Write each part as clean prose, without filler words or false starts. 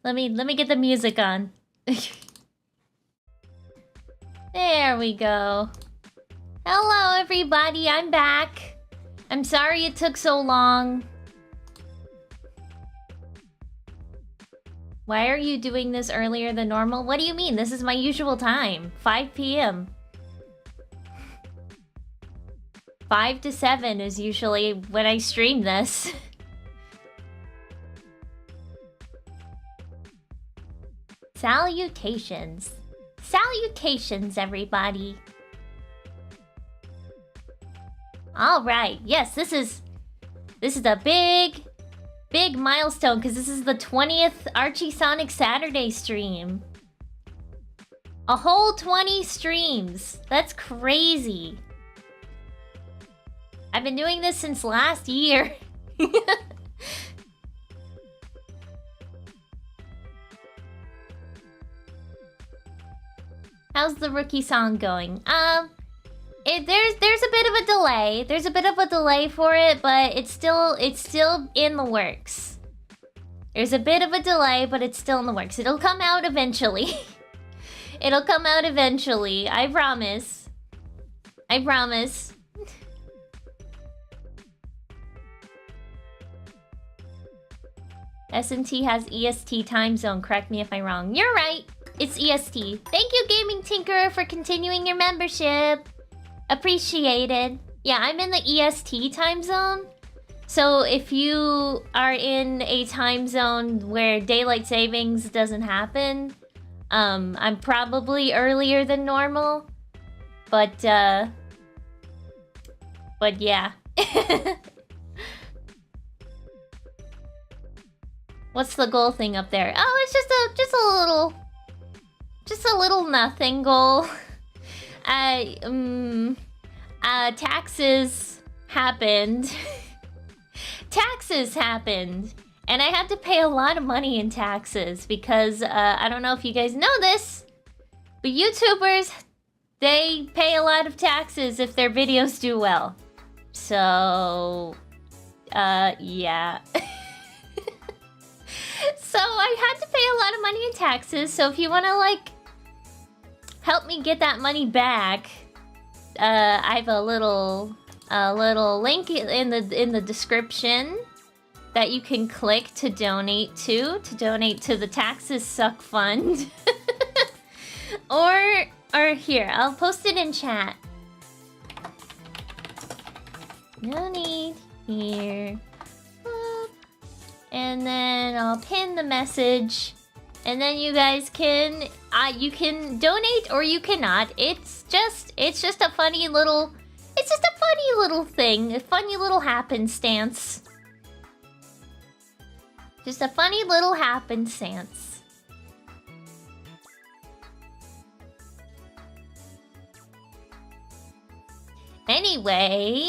Let me get the music on. There we go. Hello, everybody. I'm back. I'm sorry it took so long. Why are you doing this earlier than normal? What do you mean? This is my usual time. 5 p.m. 5 to 7 is usually when I stream this. Salutations. Salutations, everybody. Alright, yes, this is a big milestone, because this is the 20th Archie Sonic Saturday stream. A whole 20 streams. That's crazy. I've been doing this since last year. How's the rookie song going? There's a bit of a delay. There's a bit of a delay for it, but it's still in the works. There's a bit of a delay, but it's still in the works. It'll come out eventually. It'll come out eventually. I promise. I promise. SNT has EST time zone. Correct me if I'm wrong. You're right. It's EST. Thank you, Gaming Tinkerer, for continuing your membership. Appreciated. Yeah, I'm in the EST time zone. So if you are in a time zone where daylight savings doesn't happen, I'm probably earlier than normal. But yeah. What's the goal thing up there? Oh, it's just a little nothing goal. Taxes happened. Taxes happened. And I had to pay a lot of money in taxes because, I don't know if you guys know this, but YouTubers, they pay a lot of taxes if their videos do well. So, yeah. So I had to pay a lot of money in taxes. So if you want to, like, help me get that money back, I have a little link in the description that you can click to donate to the Taxes Suck Fund. or here, I'll post it in chat. Donate here. And then I'll pin the message. And then you guys can you can donate or you cannot. It's just a funny little thing, a funny little happenstance. Just a funny little happenstance. Anyway,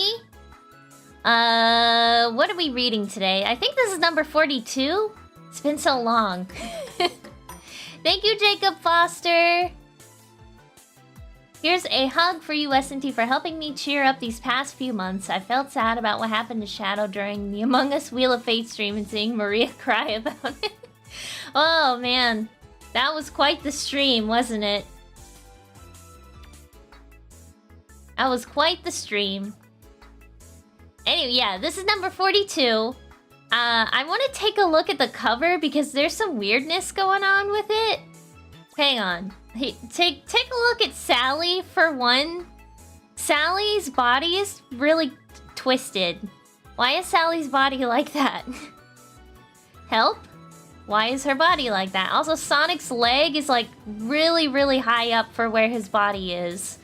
what are we reading today? I think this is number 42. It's been so long. Thank you, Jacob Foster. Here's a hug for you, SNT, for helping me cheer up these past few months. I felt sad about what happened to Shadow during the Among Us Wheel of Fate stream and seeing Maria cry about it. Oh, man. That was quite the stream, wasn't it? That was quite the stream. Anyway, yeah, this is number 42. I want to take a look at the cover because there's some weirdness going on with it. Hang on. Hey, take a look at Sally for one. Sally's body is really twisted. Why is Sally's body like that? Help? Why is her body like that? Also, Sonic's leg is like really high up for where his body is.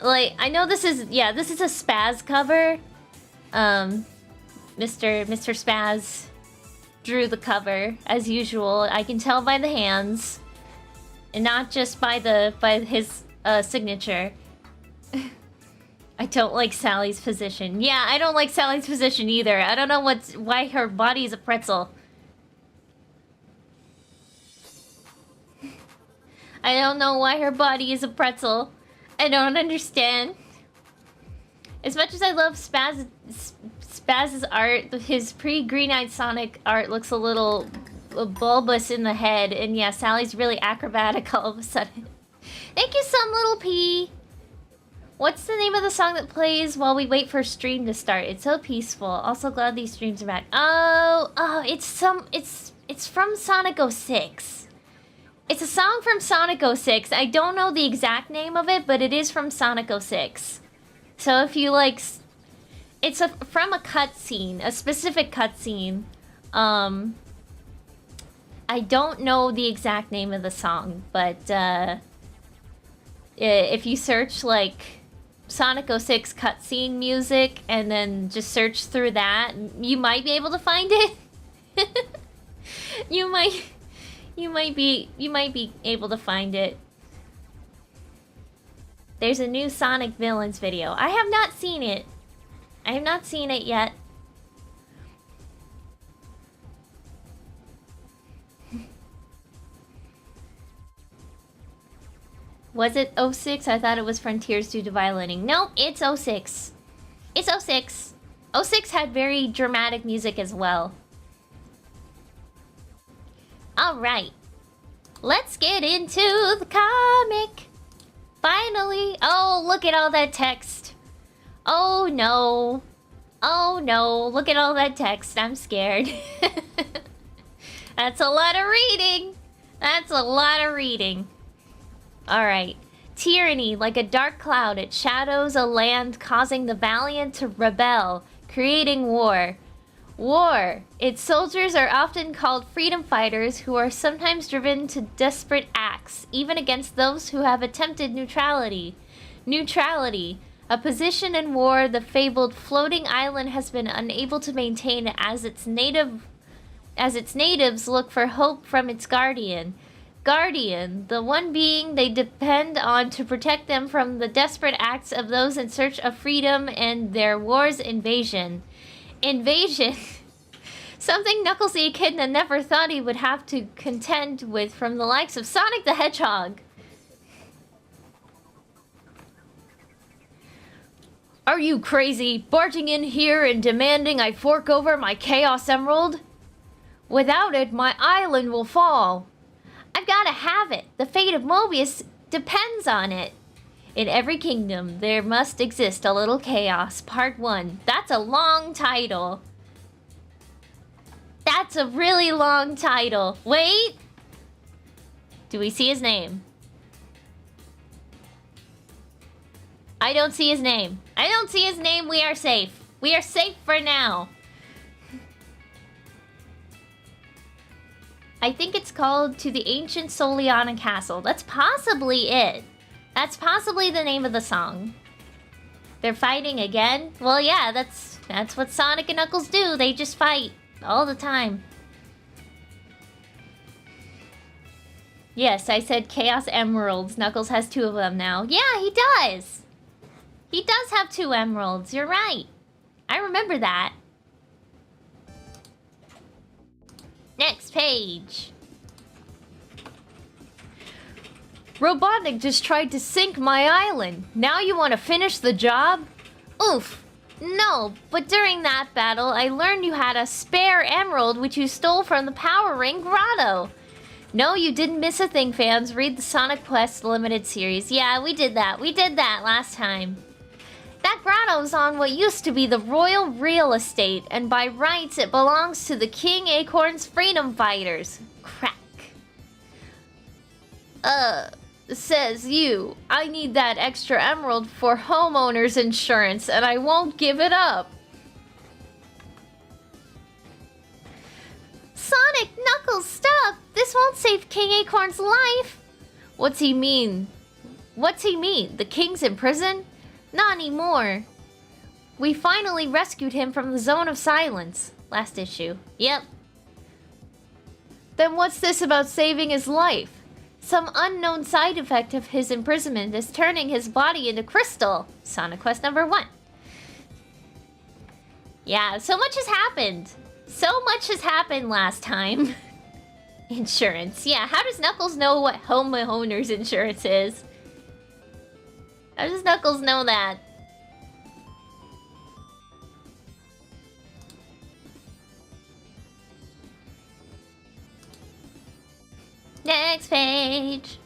Like, I know this is, yeah, this is a Spaz cover. Mr. Spaz drew the cover, as usual. I can tell by the hands. And not just by his signature. I don't like Sally's position. Yeah, I don't like Sally's position either. I don't know why her body is a pretzel. I don't know why her body is a pretzel. I don't understand. As much as I love Spaz's art, his pre-Green-Eyed Sonic art looks a little bulbous in the head, and yeah, Sally's really acrobatic all of a sudden. Thank you, Some Little P. What's the name of the song that plays while we wait for stream to start? It's so peaceful. Also glad these streams are back. Oh, it's from Sonic 06. It's a song from Sonic 06. I don't know the exact name of it, but it is from Sonic 06. So if you like, it's from a cutscene, a specific cutscene. I don't know the exact name of the song, but if you search like Sonic 06 cutscene music and then just search through that, you might be able to find it. you might be able to find it. There's a new Sonic Villains video. I have not seen it. I have not seen it yet. Was it 06? I thought it was Frontiers due to violining. Nope, it's 06. It's 06. 06 had very dramatic music as well. Alright. Let's get into the comic. Finally. Oh, look at all that text. Oh no. Oh no. Look at all that text. I'm scared. That's a lot of reading. That's a lot of reading. Alright. Tyranny, like a dark cloud, it shadows a land, causing the valiant to rebel, creating war. War. Its soldiers are often called freedom fighters, who are sometimes driven to desperate acts, even against those who have attempted neutrality. Neutrality. A position in war the fabled floating island has been unable to maintain as its natives look for hope from its guardian. Guardian, the one being they depend on to protect them from the desperate acts of those in search of freedom and their war's invasion. Invasion. Something Knuckles the Echidna never thought he would have to contend with from the likes of Sonic the Hedgehog. Are you crazy, barging in here and demanding I fork over my Chaos Emerald? Without it, my island will fall. I've gotta have it. The fate of Mobius depends on it. In every kingdom, there must exist a little chaos. Part 1. That's a long title. That's a really long title. Wait! Do we see his name? I don't see his name. I don't see his name. We are safe. We are safe for now. I think it's called To the Ancient Soliana Castle. That's possibly it. That's possibly the name of the song. They're fighting again? Well, yeah, that's what Sonic and Knuckles do. They just fight all the time. Yes, I said Chaos Emeralds. Knuckles has 2 of them now. Yeah, he does. He does have 2 emeralds. You're right. I remember that. Next page. Robotnik just tried to sink my island. Now you want to finish the job? Oof. No, but during that battle, I learned you had a spare emerald which you stole from the Power Ring Grotto. No, you didn't miss a thing, fans. Read the Sonic Quest Limited Series. Yeah, we did that. We did that last time. That grotto's on what used to be the royal real estate, and by rights it belongs to the King Acorn's freedom fighters. Crack. Says you. I need that extra emerald for homeowner's insurance, and I won't give it up. Sonic, Knuckles, stop! This won't save King Acorn's life! What's he mean? What's he mean? The king's in prison? Not anymore. We finally rescued him from the Zone of Silence. Last issue. Yep. Then what's this about saving his life? Some unknown side effect of his imprisonment is turning his body into crystal. Sonic Quest number 1. Yeah, so much has happened. So much has happened last time. Insurance. Yeah, how does Knuckles know what homeowner's insurance is? How does Knuckles know that? Next page.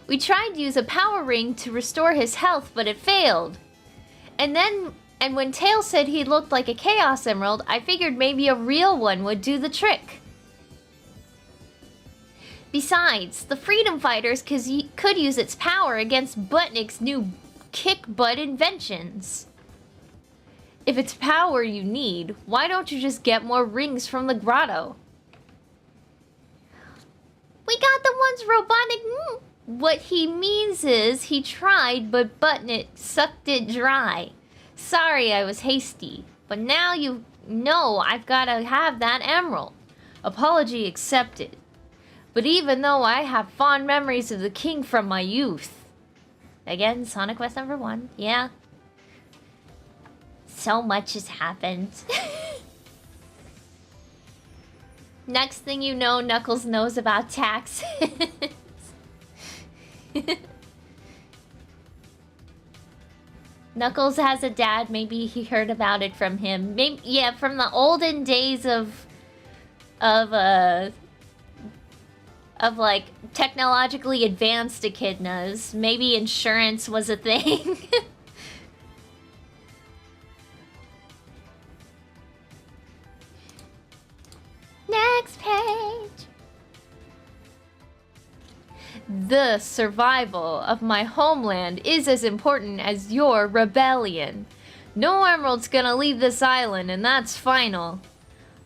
We tried to use a power ring to restore his health, but it failed. And when Tails said he looked like a Chaos Emerald, I figured maybe a real one would do the trick. Besides, the Freedom Fighters could use its power against Robotnik's new kick-butt inventions. If it's power you need, why don't you just get more rings from the grotto? We got the ones Robotnik... What he means is he tried, but Robotnik sucked it dry. Sorry I was hasty, but now you know I've gotta have that emerald. Apology accepted. But even though I have fond memories of the king from my youth... Again, Sonic Quest number 1, yeah. So much has happened. Next thing you know, Knuckles knows about taxes. Knuckles has a dad. Maybe he heard about it from him. Maybe, yeah, from the olden days of like technologically advanced echidnas. Maybe insurance was a thing. Next page. The survival of my homeland is as important as your rebellion. No emerald's gonna leave this island, and that's final.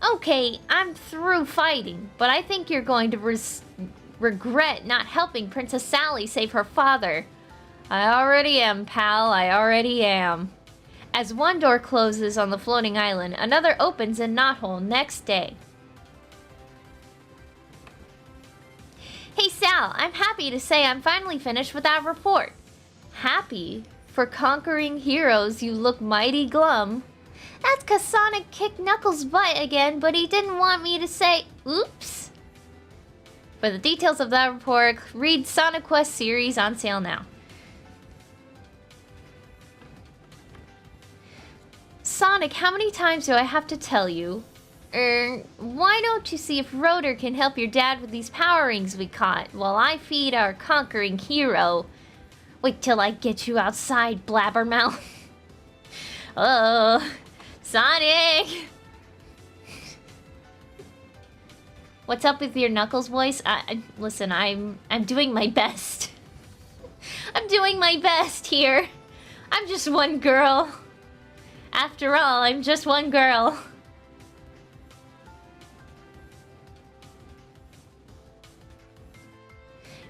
Okay, I'm through fighting, but I think you're going to regret not helping Princess Sally save her father. I already am, pal, I already am. As one door closes on the floating island, another opens in Knothole next day. Hey Sal, I'm happy to say I'm finally finished with that report. Happy? For conquering heroes, you look mighty glum. That's 'cause Sonic kicked Knuckles' butt again, but he didn't want me to say oops. For the details of that report, read Sonic Quest series on sale now. Sonic, how many times do I have to tell you? Why don't you see if Rotor can help your dad with these power rings we caught while I feed our conquering hero? Wait till I get you outside, blabbermouth. Oh, Sonic! What's up with your Knuckles voice? Listen, I'm doing my best. I'm doing my best here. I'm just one girl. After all, I'm just one girl.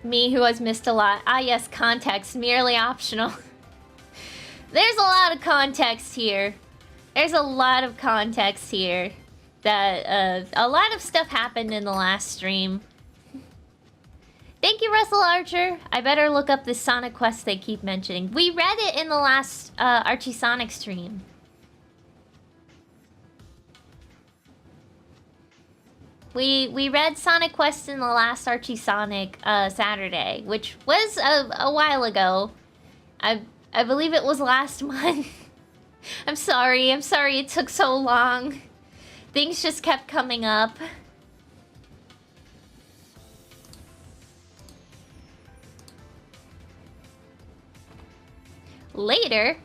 Me who has missed a lot. Ah yes, context, merely optional. There's a lot of context here. There's a lot of context here. That, a lot of stuff happened in the last stream. Thank you, Russell Archer. I better look up this Sonic Quest they keep mentioning. We read it in the last, Archie Sonic stream. We read Sonic Quest in the last Archie Sonic Saturday, which was a while ago. I believe it was last month. I'm sorry it took so long. Things just kept coming up. Later.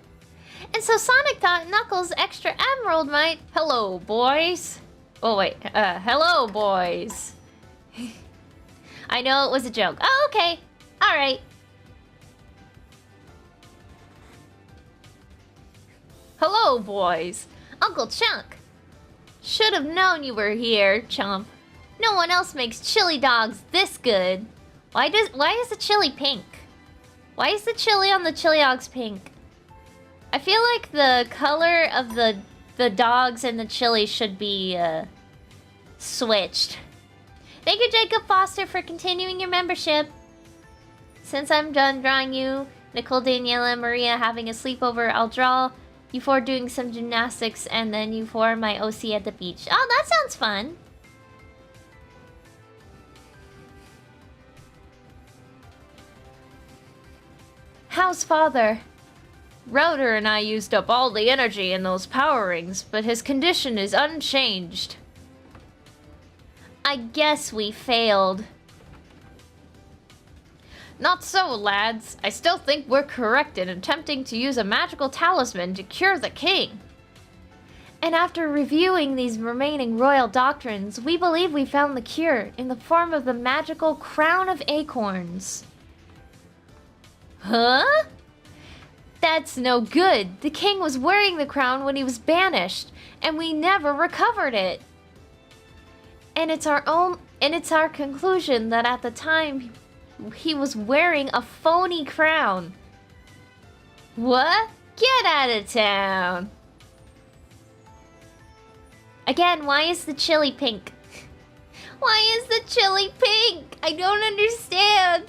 And so Sonic thought Knuckles' extra emerald might... Hello, boys. Oh, wait. Hello, boys. I know it was a joke. Oh, okay. Alright. Hello, boys. Uncle Chunk. Should have known you were here, Chump. No one else makes chili dogs this good. Why is the chili pink? Why is the chili on the chili dogs pink? I feel like the color of the dogs and the chili should be switched. Thank you, Jacob Foster, for continuing your membership. Since I'm done drawing you, Nicole, Daniela, and Maria having a sleepover, I'll draw you four doing some gymnastics and then you four my OC at the beach. Oh, that sounds fun. How's father? Rotor and I used up all the energy in those power rings, but his condition is unchanged. I I guess we failed. Not so, lads. I still think we're correct in attempting to use a magical talisman to cure the king. And after reviewing these remaining royal doctrines, we believe we found the cure in the form of the magical crown of acorns. Huh? That's no good. The king was wearing the crown when he was banished, and we never recovered it. And it's our conclusion that at the time he was wearing a phony crown. What? Get out of town. Again, why is the chili pink? Why is the chili pink? I don't understand.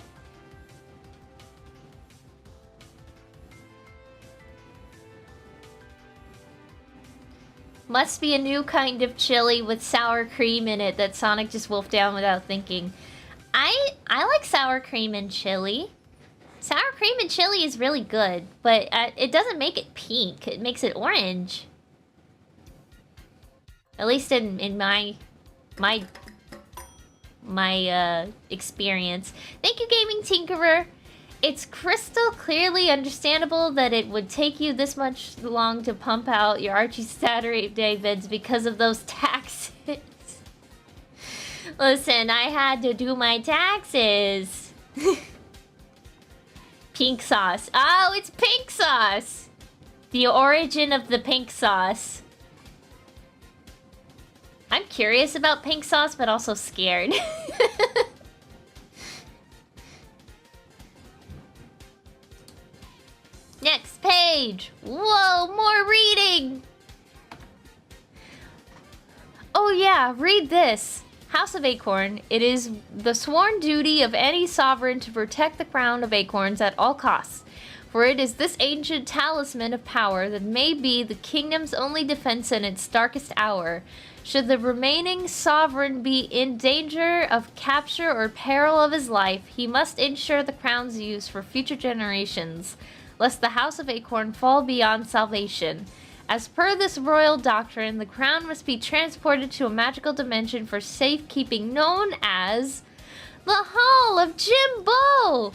Must be a new kind of chili with sour cream in it that Sonic just wolfed down without thinking. I like sour cream and chili. Sour cream and chili is really good, but it doesn't make it pink. It makes it orange. At least in my experience. Thank you, Gaming Tinkerer. It's crystal clearly understandable that it would take you this much long to pump out your Archie Saturday vids because of those taxes. Listen, I had to do my taxes. Pink sauce. Oh, it's pink sauce. The origin of the pink sauce. I'm curious about pink sauce, but also scared. Next page. Whoa, more reading. Oh yeah, read this. House of Acorn. It is the sworn duty of any sovereign to protect the crown of acorns at all costs. For it is this ancient talisman of power that may be the kingdom's only defense in its darkest hour. Should the remaining sovereign be in danger of capture or peril of his life, he must ensure the crown's use for future generations, lest the House of Acorn fall beyond salvation. As per this royal doctrine, the crown must be transported to a magical dimension for safekeeping known as the Hall of Jimbo.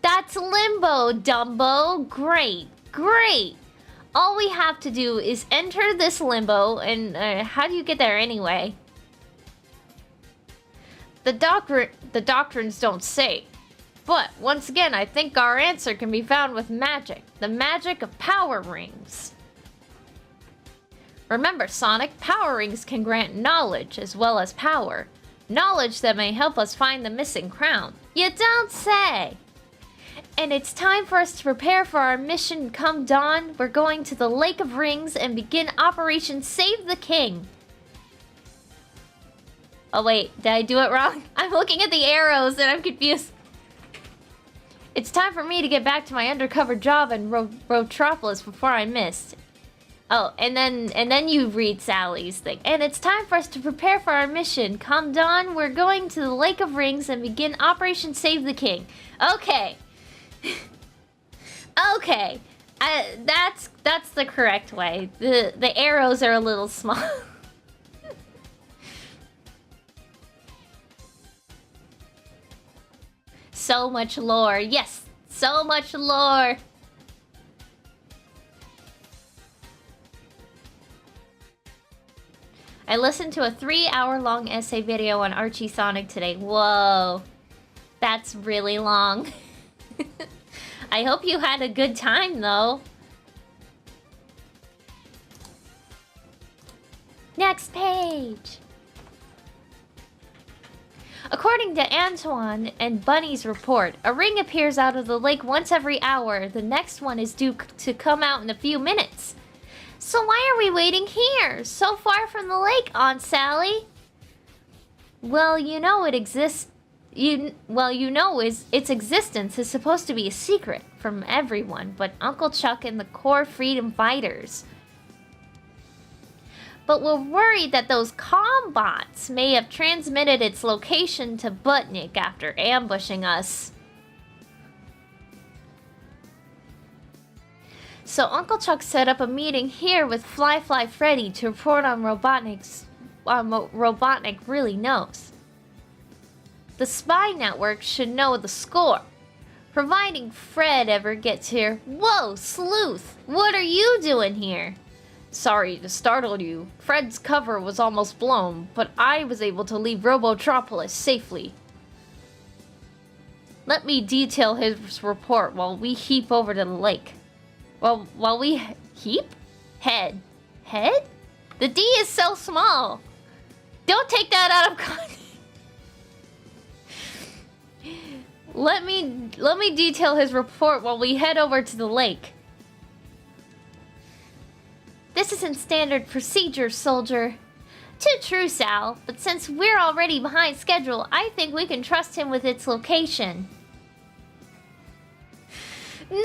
That's Limbo, Dumbo. Great, great. All we have to do is enter this limbo, and how do you get there anyway? The doctrines don't say. But, once again, I think our answer can be found with magic. The magic of power rings. Remember, Sonic, power rings can grant knowledge as well as power. Knowledge that may help us find the missing crown. You don't say! And it's time for us to prepare for our mission come dawn. We're going to the Lake of Rings and begin Operation Save the King. Oh wait, did I do it wrong? I'm looking at the arrows and I'm confused. It's time for me to get back to my undercover job in Rotropolis before I missed. Oh, and then you read Sally's thing. And it's time for us to prepare for our mission. Come dawn, we're going to the Lake of Rings and begin Operation Save the King. Okay. Okay. That's the correct way. The arrows are a little small. So much lore. Yes, so much lore. I listened to a 3-hour-long essay video on Archie Sonic today. Whoa. That's really long. I hope you had a good time, though. Next page. According to Antoine and Bunny's report, a ring appears out of the lake once every hour. The next one is due to come out in a few minutes. So why are we waiting here, so far from the lake, Aunt Sally? Well, you know it exists. Its existence is supposed to be a secret from everyone but Uncle Chuck and the core freedom fighters. But we're worried that those combots may have transmitted its location to Butnik after ambushing us. So Uncle Chuck set up a meeting here with Fly Freddy to report on Robotnik really knows. The spy network should know the score. Providing Fred ever gets here. Whoa, Sleuth! What are you doing here? Sorry to startle you. Fred's cover was almost blown, but I was able to leave Robotropolis safely. Let me detail his report while we heap over to the lake. While we heap? Head. Head? The D is so small. Don't take that out of context. Let me detail his report while we head over to the lake. This isn't standard procedure, soldier. Too true, Sal, but since we're already behind schedule, I think we can trust him with its location. No!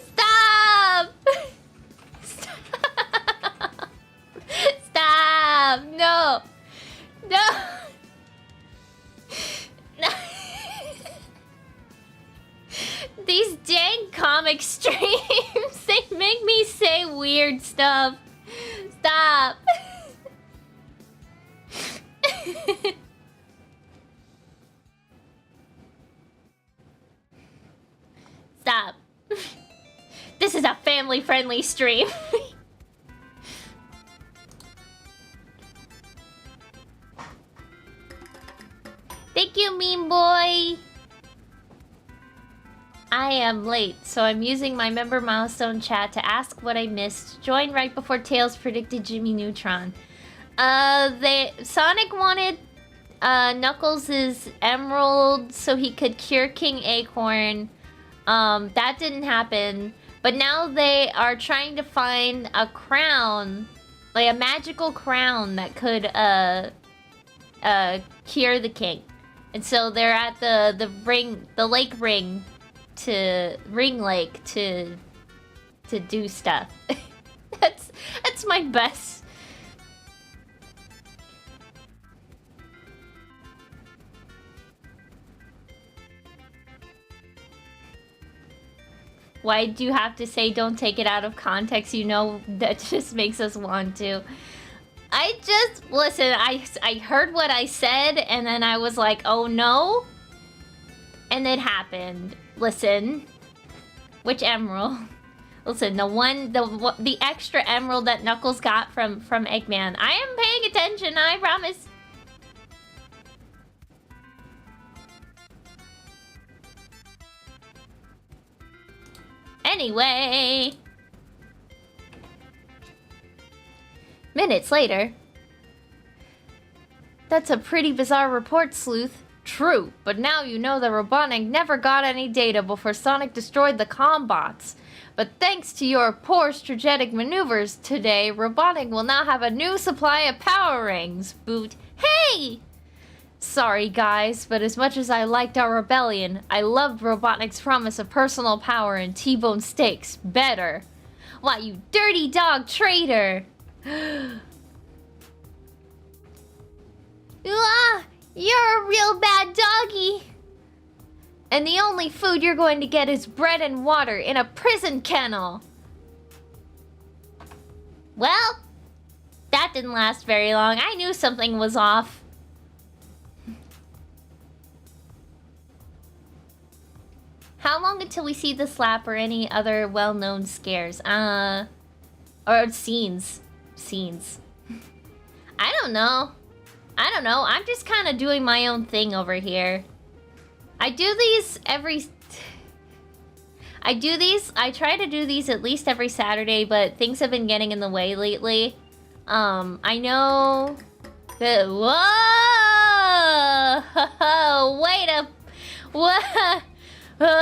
Stop! Stop! Stop! No! No! No! These dang comic streams, they make me say weird stuff. Stop! Stop. This is a family-friendly stream. Thank you, meme boy. I am late, so I'm using my member Milestone chat to ask what I missed. Joined right before Tails predicted Jimmy Neutron. Sonic wanted Knuckles' emerald so he could cure King Acorn. That didn't happen. But now they are trying to find a crown, like a magical crown that could cure the king. And so they're at the lake ring to Ring Lake to do stuff. that's my best. Why do you have to say don't take it out of context? You know, that just makes us want to. Listen, I heard what I said, and then I was like, oh no. And it happened. Listen. Which emerald? Listen, the extra emerald that Knuckles got from Eggman. I am paying attention, I promise. Anyway. Minutes later. That's a pretty bizarre report, Sleuth. True, but now you know that Robotnik never got any data before Sonic destroyed the combots. But thanks to your poor strategic maneuvers today, Robotnik will now have a new supply of power rings. Boot. Hey! Sorry guys, but as much as I liked our rebellion, I loved Robotnik's promise of personal power and T-bone steaks better. Why, you dirty dog traitor! You're a real bad doggy! And the only food you're going to get is bread and water in a prison kennel! Well, that didn't last very long. I knew something was off. How long until we see the slap or any other well-known scares? Or scenes. Scenes. I don't know. I'm just kind of doing my own thing over here. I try to do these at least every Saturday, but things have been getting in the way lately. I know that... Whoa! Wait a... What? Zero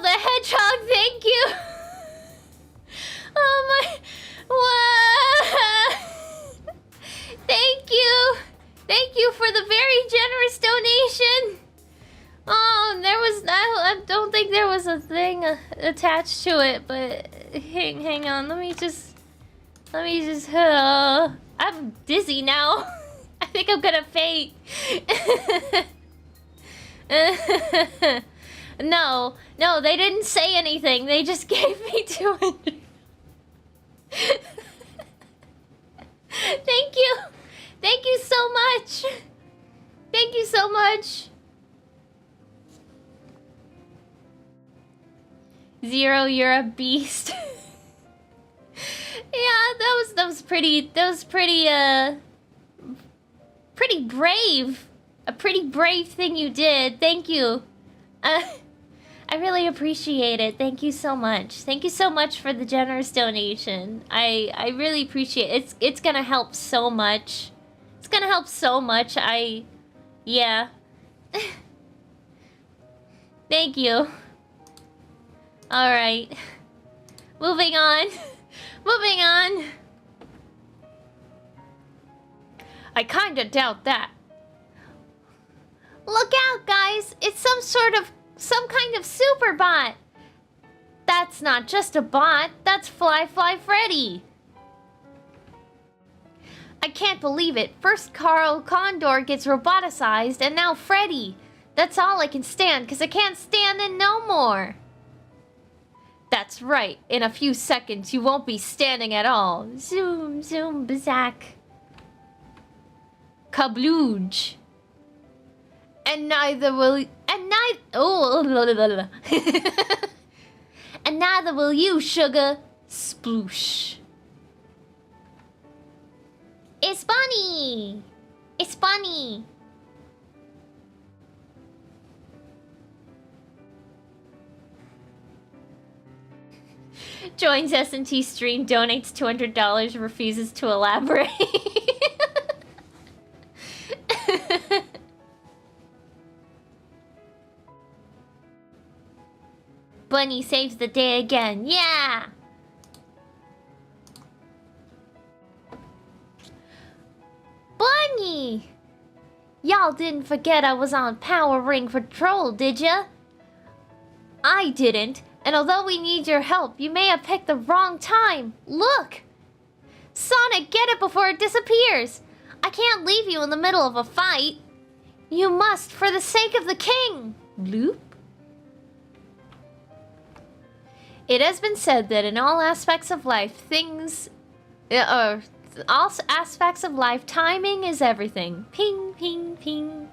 the Hedgehog, thank you! Oh my... What? Thank you! Thank you for the very generous donation! Oh, there was... I don't think there was a thing attached to it, but... Hang on, let me just... I'm dizzy now. I think I'm gonna faint. No, they didn't say anything. They just gave me 200. Thank you. Thank you so much. Thank you so much. Zero, you're a beast. Yeah, that was pretty pretty brave. A pretty brave thing you did. Thank you. I really appreciate it. Thank you so much. Thank you so much for the generous donation. I really appreciate it. It's gonna help so much. It's gonna help so much. Yeah. Thank you. Alright. Moving on. Moving on. I kinda doubt that. Look out, guys! It's some kind of super bot. That's not just a bot. That's Fly Freddy. I can't believe it. First Carl Condor gets roboticized, and now Freddy. That's all I can stand, because I can't stand it no more. That's right. In a few seconds, you won't be standing at all. Zoom, zoom, bazak. Kablooge. And neither will... Oh... And neither will you, sugar. Sploosh. It's Bunny! It's Bunny! Joins SNT stream, donates $200, refuses to elaborate. Bunny saves the day again. Yeah! Bunny! Y'all didn't forget I was on Power Ring Patrol, did ya? I didn't, and although we need your help, you may have picked the wrong time. Look! Sonic, get it before it disappears! I can't leave you in the middle of a fight. You must, for the sake of the king! Bloop. It has been said that in all aspects of life, timing is everything. Ping, ping, ping.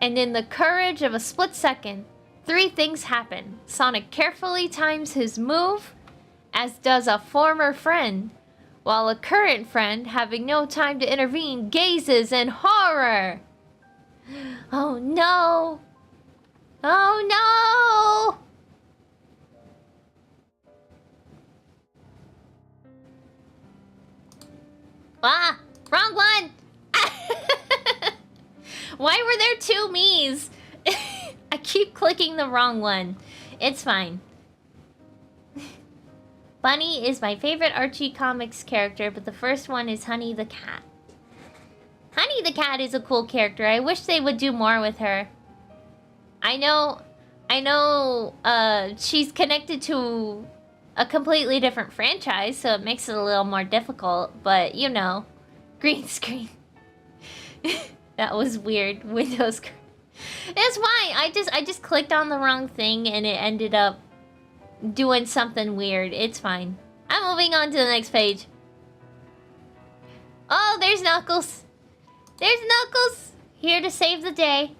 And in the courage of a split second, 3 things happen. Sonic carefully times his move, as does a former friend, while a current friend, having no time to intervene, gazes in horror. Oh no! Oh no! Ah! Wrong one! Why were there 2 me's? I keep clicking the wrong one. It's fine. Bunny is my favorite Archie comics character, but the first one is Honey the Cat. Honey the Cat is a cool character. I wish they would do more with her. I know, she's connected to a completely different franchise, so it makes it a little more difficult, but you know, green screen. That was weird. Windows. It's fine. I just clicked on the wrong thing and it ended up doing something weird. It's fine. I'm moving on to the next page. Oh, there's Knuckles. There's Knuckles, here to save the day.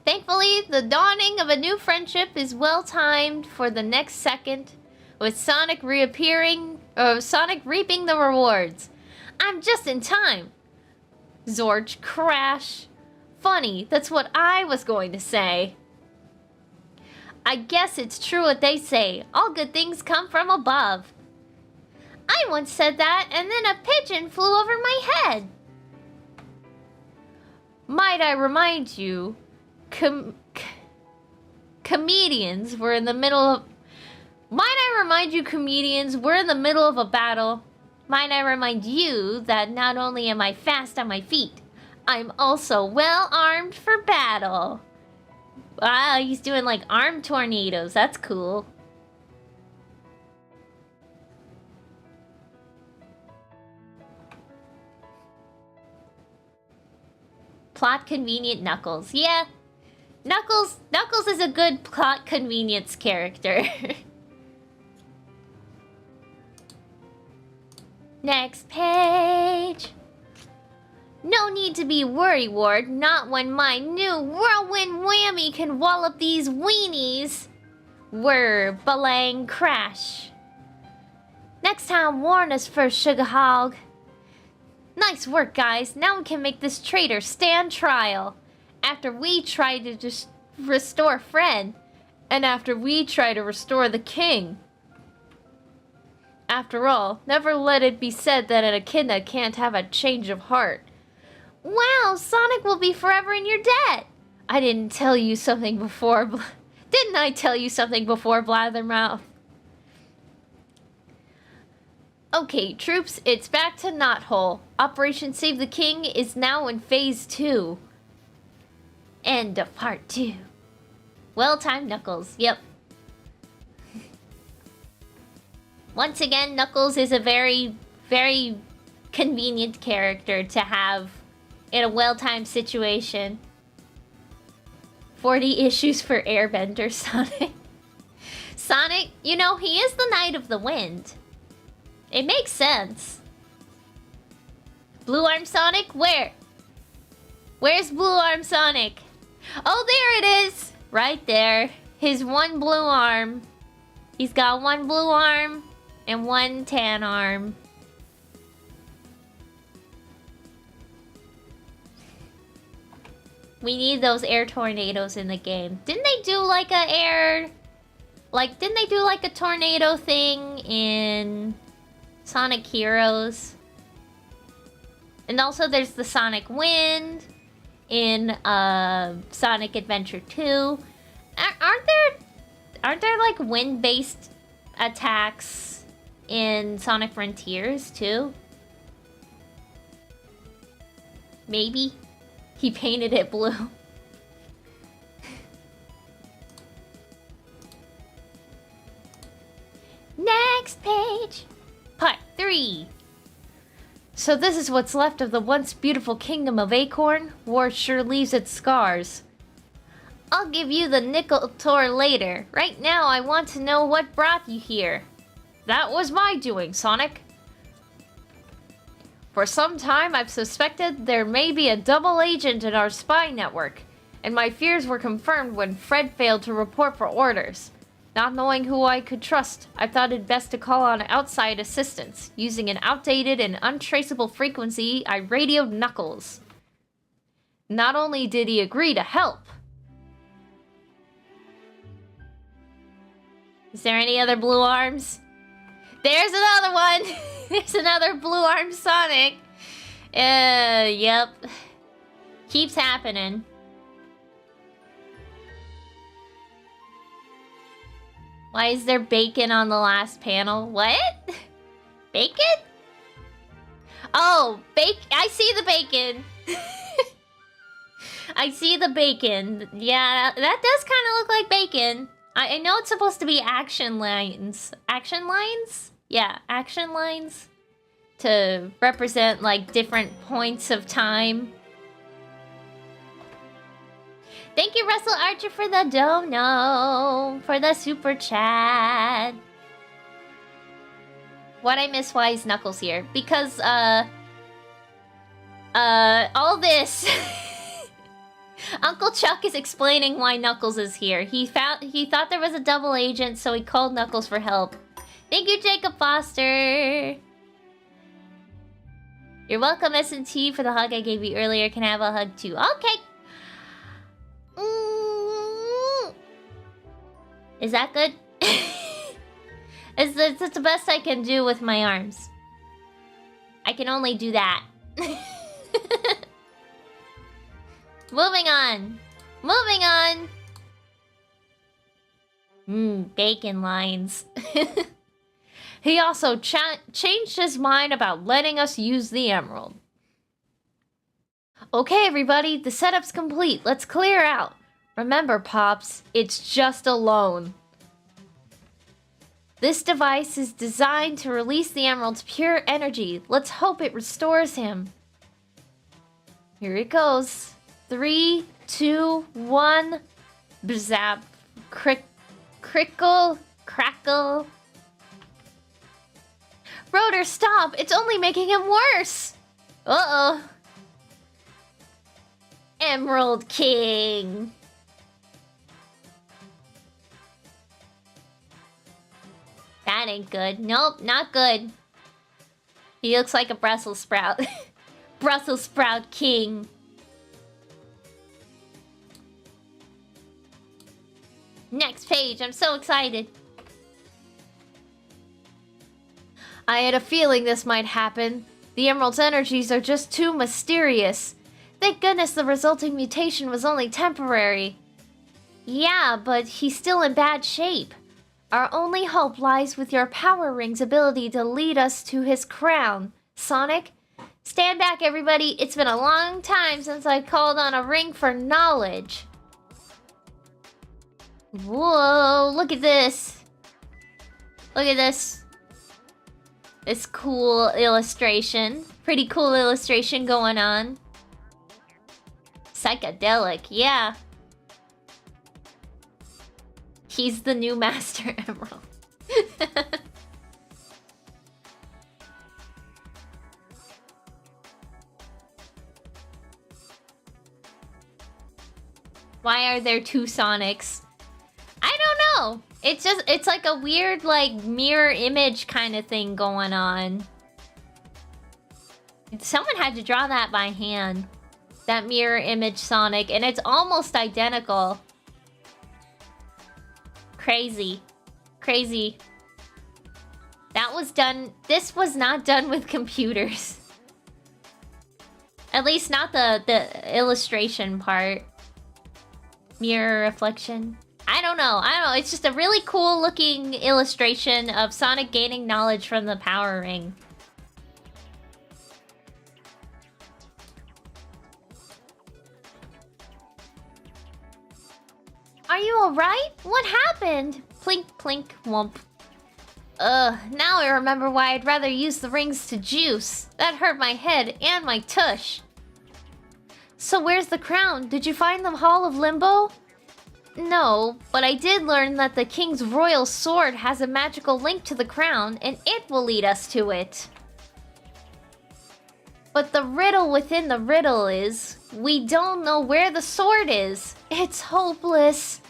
Thankfully, the dawning of a new friendship is well timed for the next second, with Sonic reappearing, Sonic reaping the rewards. I'm just in time. Zorch crash. Funny, that's what I was going to say. I guess it's true what they say. All good things come from above. I once said that, and then a pigeon flew over my head. Might I remind you, comedians were in the middle of... Might I remind you, comedians, we're in the middle of a battle. Might I remind you that not only am I fast on my feet, I'm also well armed for battle. Wow, he's doing like arm tornadoes. That's cool. Plot convenient Knuckles. Yeah. Knuckles is a good plot convenience character. Next page. No need to be worrywart, not when my new whirlwind whammy can wallop these weenies. Whir, balang, crash. Next time, warn us first, Sugar Hog. Nice work, guys. Now we can make this traitor stand trial. After we try to just restore Fred. And after we try to restore the king. After all, never let it be said that an echidna can't have a change of heart. Wow, Sonic will be forever in your debt. I didn't tell you something before. Didn't I tell you something before, Blathermouth? Okay, troops, it's back to Knothole. Operation Save the King is now in Phase 2. End of Part 2. Well-timed, Knuckles. Yep. Once again, Knuckles is a very, very convenient character to have in a well-timed situation. 40 issues for Airbender Sonic. Sonic, you know, he is the Knight of the Wind. It makes sense. Blue Arm Sonic? Where? Where's Blue Arm Sonic? Oh, there it is! Right there. His one blue arm. He's got one blue arm and one tan arm. We need those air tornadoes in the game. Didn't they do like a air... Like, didn't they do like a tornado thing in Sonic Heroes? And also there's the Sonic Wind in Sonic Adventure 2. Aren't there like wind-based attacks in Sonic Frontiers too? Maybe. He painted it blue. Next page. Part 3. So this is what's left of the once beautiful kingdom of Acorn. War sure leaves its scars. I'll give you the nickel tour later. Right now I want to know what brought you here. That was my doing, Sonic. For some time I've suspected there may be a double agent in our spy network, and my fears were confirmed when Fred failed to report for orders. Not knowing who I could trust, I thought it best to call on outside assistance. Using an outdated and untraceable frequency, I radioed Knuckles. Not only did he agree to help. Is there any other blue arms? There's another one! There's another blue arm Sonic. Yep. Keeps happening. Why is there bacon on the last panel? What? Bacon? Oh, I see the bacon. I see the bacon. Yeah, that does kind of look like bacon. I know it's supposed to be action lines. Action lines? Yeah, action lines. To represent, like, different points of time. Thank you, Russell Archer, for the dono, for the super chat. What I miss, why is Knuckles here? Because, all this... Uncle Chuck is explaining why Knuckles is here. He thought there was a double agent, so he called Knuckles for help. Thank you, Jacob Foster. You're welcome, SNT, for the hug I gave you earlier. Can I have a hug too? Okay. Is that good? It's the best I can do with my arms. I can only do that. Moving on. Moving on. Bacon lines. He also changed his mind about letting us use the emerald. Okay, everybody, the setup's complete. Let's clear out. Remember, Pops, it's just a loan. This device is designed to release the emerald's pure energy. Let's hope it restores him. Here it goes. 3, 2, 1. Bzap. Crickle. Crackle. Rotor, stop! It's only making him worse! Uh-oh. Emerald King. That ain't good. Nope, not good. He looks like a Brussels sprout. Brussels sprout king. Next page, I'm so excited. I had a feeling this might happen. The Emerald's energies are just too mysterious. Thank goodness the resulting mutation was only temporary. Yeah, but he's still in bad shape. Our only hope lies with your Power Ring's ability to lead us to his crown. Sonic, stand back, everybody. It's been a long time since I called on a ring for knowledge. Whoa, look at this. Look at this. This cool illustration. Pretty cool illustration going on. Psychedelic, yeah. He's the new Master Emerald. Why are there two Sonics? I don't know. It's like a weird, like, mirror image kind of thing going on. Someone had to draw that by hand. That mirror image Sonic, and it's almost identical. Crazy. Crazy. That was done... This was not done with computers. At least not the illustration part. Mirror reflection. I don't know. It's just a really cool looking illustration of Sonic gaining knowledge from the Power Ring. Are you alright? What happened? Plink, plink, whomp. Now I remember why I'd rather use the rings to juice. That hurt my head and my tush. So where's the crown? Did you find the Hall of Limbo? No, but I did learn that the King's Royal Sword has a magical link to the crown, and it will lead us to it. But the riddle within the riddle is, we don't know where the sword is. It's hopeless.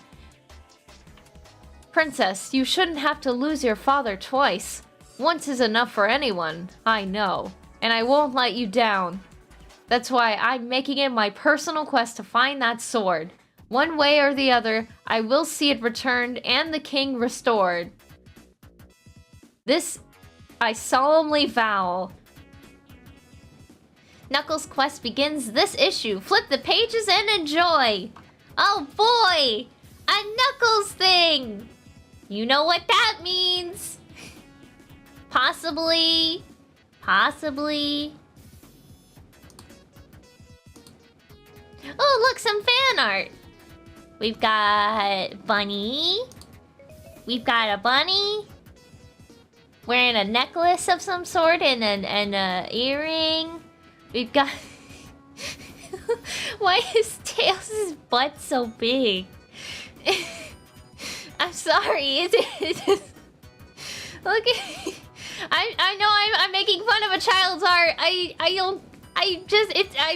Princess, you shouldn't have to lose your father twice. Once is enough for anyone, I know. And I won't let you down. That's why I'm making it my personal quest to find that sword. One way or the other, I will see it returned and the king restored. This, I solemnly vow. Knuckles' quest begins this issue. Flip the pages and enjoy. Oh boy! A Knuckles thing! You know what that means. Possibly. Possibly. Oh, look, some fan art. We've got Bunny. We've got a bunny wearing a necklace of some sort and an earring. We've got... Why is Tails' butt so big? I'm sorry. It's just... Look at... I know I'm making fun of a child's art. I'm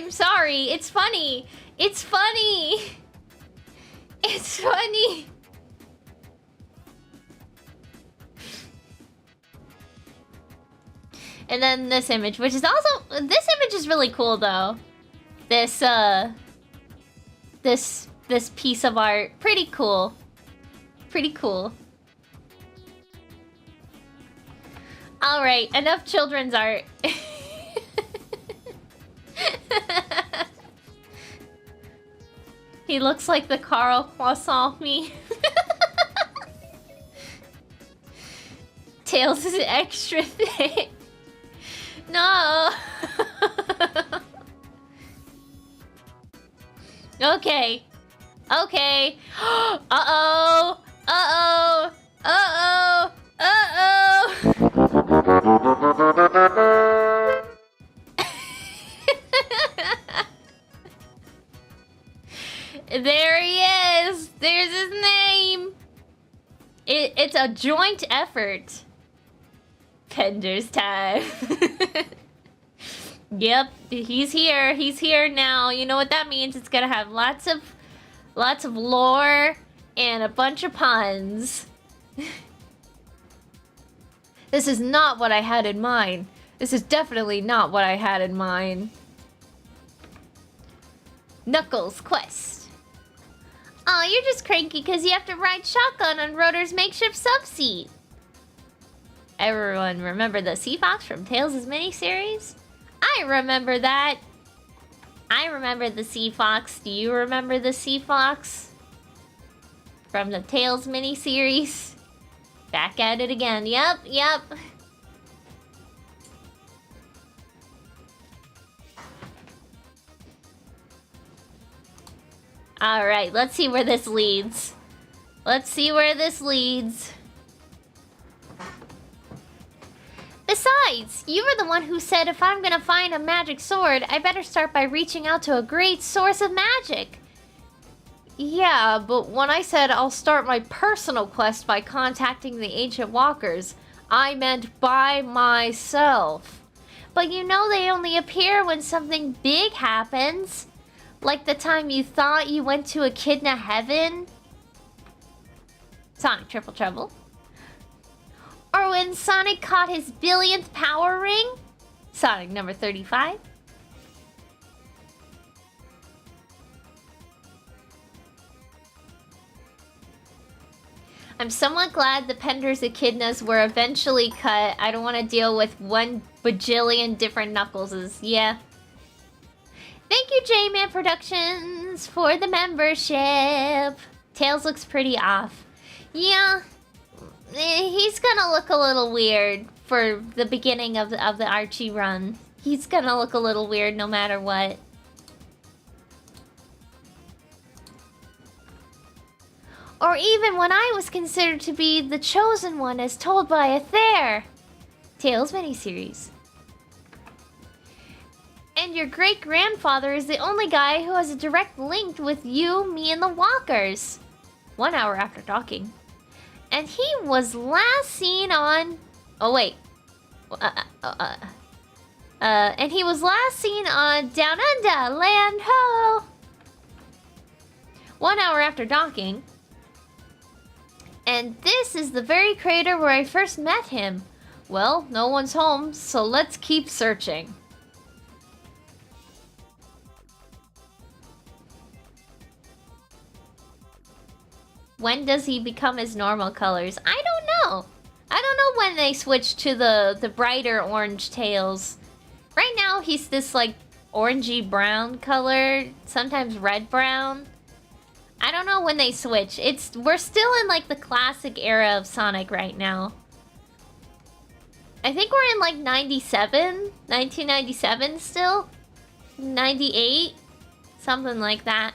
sorry. It's funny. It's funny. It's funny. And then this image, which is also... This image is really cool, though. This piece of art. Pretty cool. Pretty cool. Alright, enough children's art. He looks like the Carl Croissant me. Tails is extra thick. No. Okay. Okay. Uh-oh. Uh-oh. Uh-oh. Uh-oh. There he is. There's his name. It's a joint effort. Pender's time. Yep, he's here. He's here now. You know what that means? It's gonna have lots of lore and a bunch of puns. This is not what I had in mind. This is definitely not what I had in mind. Knuckles quest. Oh, you're just cranky because you have to ride shotgun on Rotor's makeshift subseat. Everyone remember the Sea Fox from Tails' miniseries? I remember that. I remember the Sea Fox. Do you remember the Sea Fox? From the Tails miniseries? Back at it again. Yep, yep. Alright, let's see where this leads. Let's see where this leads. Besides, you were the one who said if I'm gonna find a magic sword, I better start by reaching out to a great source of magic. Yeah, but when I said I'll start my personal quest by contacting the ancient walkers, I meant by myself. But you know they only appear when something big happens. Like the time you thought you went to Echidna Heaven? Sonic Triple Trouble. Or when Sonic caught his billionth power ring? Sonic number 35. I'm somewhat glad the Pender's Echidnas were eventually cut. I don't want to deal with 1 bajillion different Knuckleses. Yeah. Thank you, J-Man Productions, for the membership. Tails looks pretty off. Yeah, he's gonna look a little weird for the beginning of the Archie run. He's gonna look a little weird no matter what. Or even when I was considered to be the chosen one as told by Aether. Tails miniseries. And your great-grandfather is the only guy who has a direct link with you, me, and the walkers. 1 hour after talking. And he was last seen on... Oh, wait. And he was last seen on Down Under, Land Ho! 1 hour after docking. And this is the very crater where I first met him. Well, no one's home, so let's keep searching. When does he become his normal colors? I don't know. I don't know when they switch to the brighter orange tails. Right now, he's this, like, orangey brown color. Sometimes red-brown. I don't know when they switch. We're still in, like, the classic era of Sonic right now. I think we're in, like, 97? 1997 still? 98? Something like that.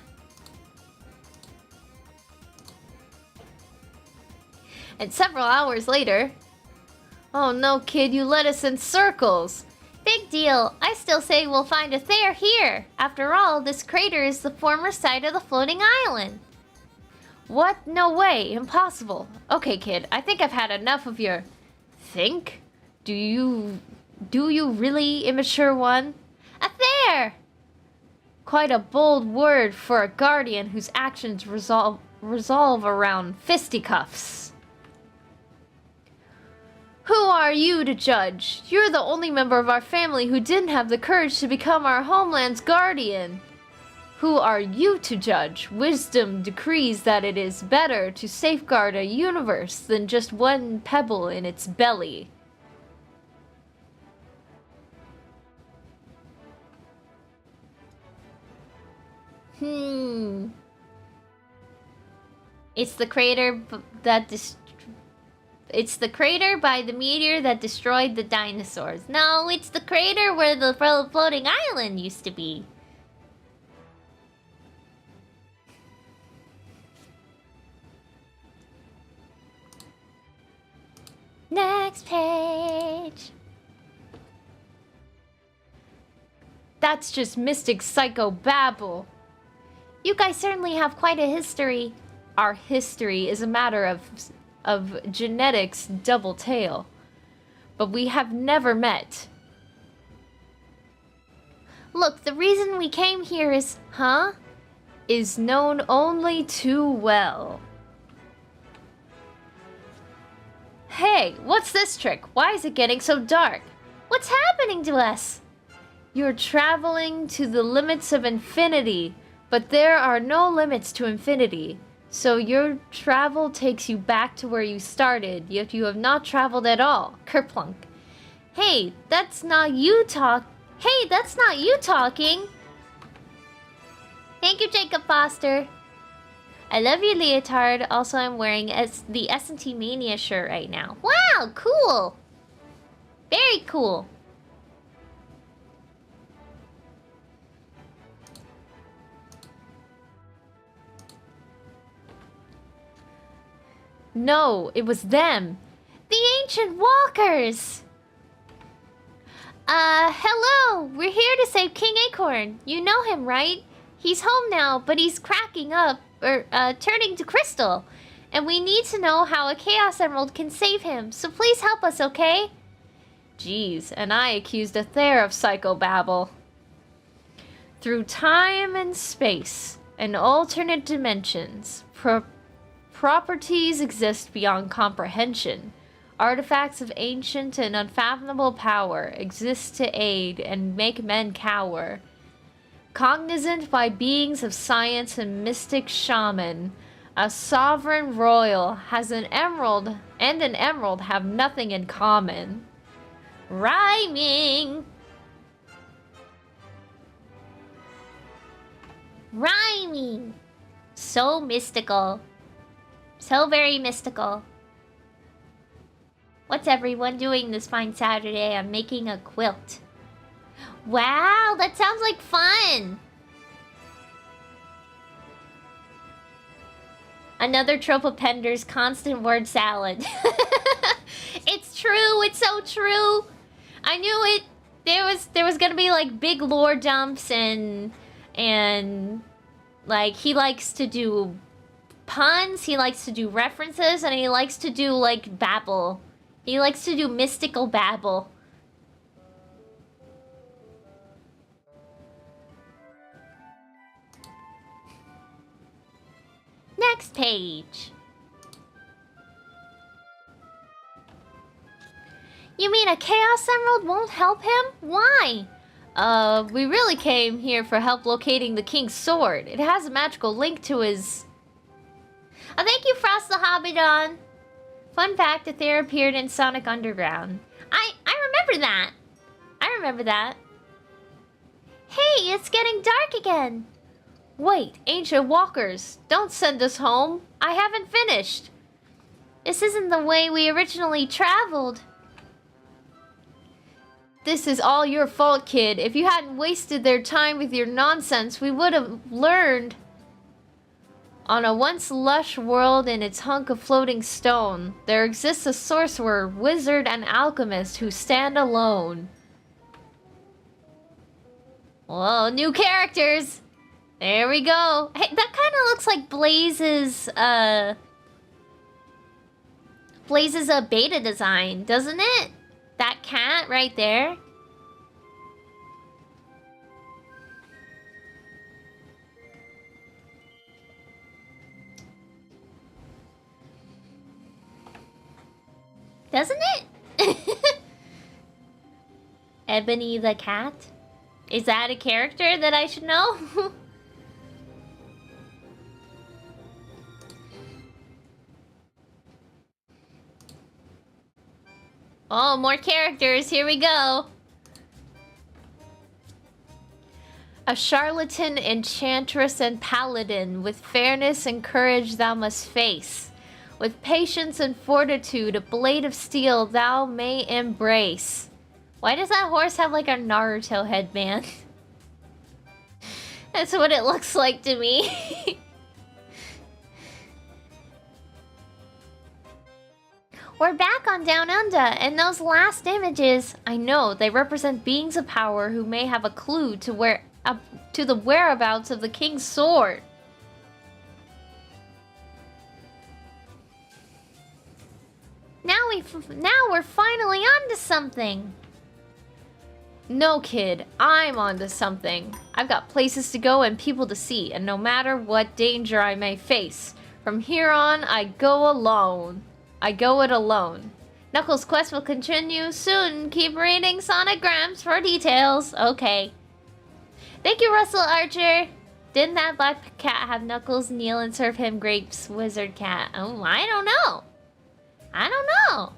And several hours later... Oh no, kid, you led us in circles! Big deal. I still say we'll find Aether here. After all, this crater is the former site of the floating island. What? No way. Impossible. Okay, kid, I think I've had enough of your... Think? Do you really, immature one? Aether! Quite a bold word for a guardian whose actions resolve around fisticuffs. Who are you to judge? You're the only member of our family who didn't have the courage to become our homeland's guardian. Who are you to judge? Wisdom decrees that it is better to safeguard a universe than just one pebble in its belly. It's the crater It's the crater by the meteor that destroyed the dinosaurs. No, it's the crater where the floating island used to be. Next page. That's just mystic psycho babble. You guys certainly have quite a history. Our history is a matter of genetics double tail. But we have never met. Look, the reason we came here is... Huh? Is known only too well. Hey, what's this trick? Why is it getting so dark? What's happening to us? You're traveling to the limits of infinity, but there are no limits to infinity. So your travel takes you back to where you started, yet you have not traveled at all. Kerplunk. Hey, that's not you talking. Thank you, Jacob Foster. I love you, Leotard. Also, I'm wearing the SNT Mania shirt right now. Wow, cool. Very cool. No, it was them. The Ancient Walkers. Hello. We're here to save King Acorn. You know him, right? He's home now, but he's cracking up, turning to crystal. And we need to know how a Chaos Emerald can save him, so please help us, okay? Jeez, and I accused Aether of psychobabble. Through time and space, and alternate dimensions, properties exist beyond comprehension. Artifacts of ancient and unfathomable power exist to aid and make men cower. Cognizant by beings of science and mystic shaman, a sovereign royal has an emerald and an emerald have nothing in common. Rhyming! Rhyming! So mystical. So very mystical. What's everyone doing this fine Saturday? I'm making a quilt. Wow, that sounds like fun! Another trope of Pender's constant word salad. It's true, it's so true. I knew it. There was gonna be like big lore dumps and like he likes to do puns, he likes to do references, and he likes to do like babble. He likes to do mystical babble. Next page. You mean a Chaos Emerald won't help him? Why? We really came here for help locating the King's sword. It has a magical link to his... thank you, Frost the Hobbidon. Fun fact, Aether appeared in Sonic Underground. I remember that. I remember that. Hey, it's getting dark again. Wait, Ancient Walkers, don't send us home. I haven't finished. This isn't the way we originally traveled. This is all your fault, kid. If you hadn't wasted their time with your nonsense, we would have learned. On a once lush world in its hunk of floating stone, there exists a sorcerer, wizard, and alchemist who stand alone. Whoa, new characters! There we go. Hey, that kind of looks like Blaze's beta design, doesn't it? That cat right there. Doesn't it? Ebony the cat? Is that a character that I should know? Oh, more characters. Here we go. A charlatan, enchantress, and paladin, with fairness and courage thou must face. With patience and fortitude, a blade of steel thou may embrace. Why does that horse have like a Naruto headband? That's what it looks like to me. We're back on Down Under, and those last images, I know, they represent beings of power who may have a clue to the whereabouts of the King's sword. Now we're finally onto something. No, kid, I'm onto something. I've got places to go and people to see, and no matter what danger I may face, from here on, I go alone. I go it alone. Knuckles' quest will continue soon. Keep reading Sonicgrams for details. Okay. Thank you, Russell Archer. Didn't that black cat have Knuckles kneel and serve him grapes, wizard cat? Oh, I don't know. I don't know.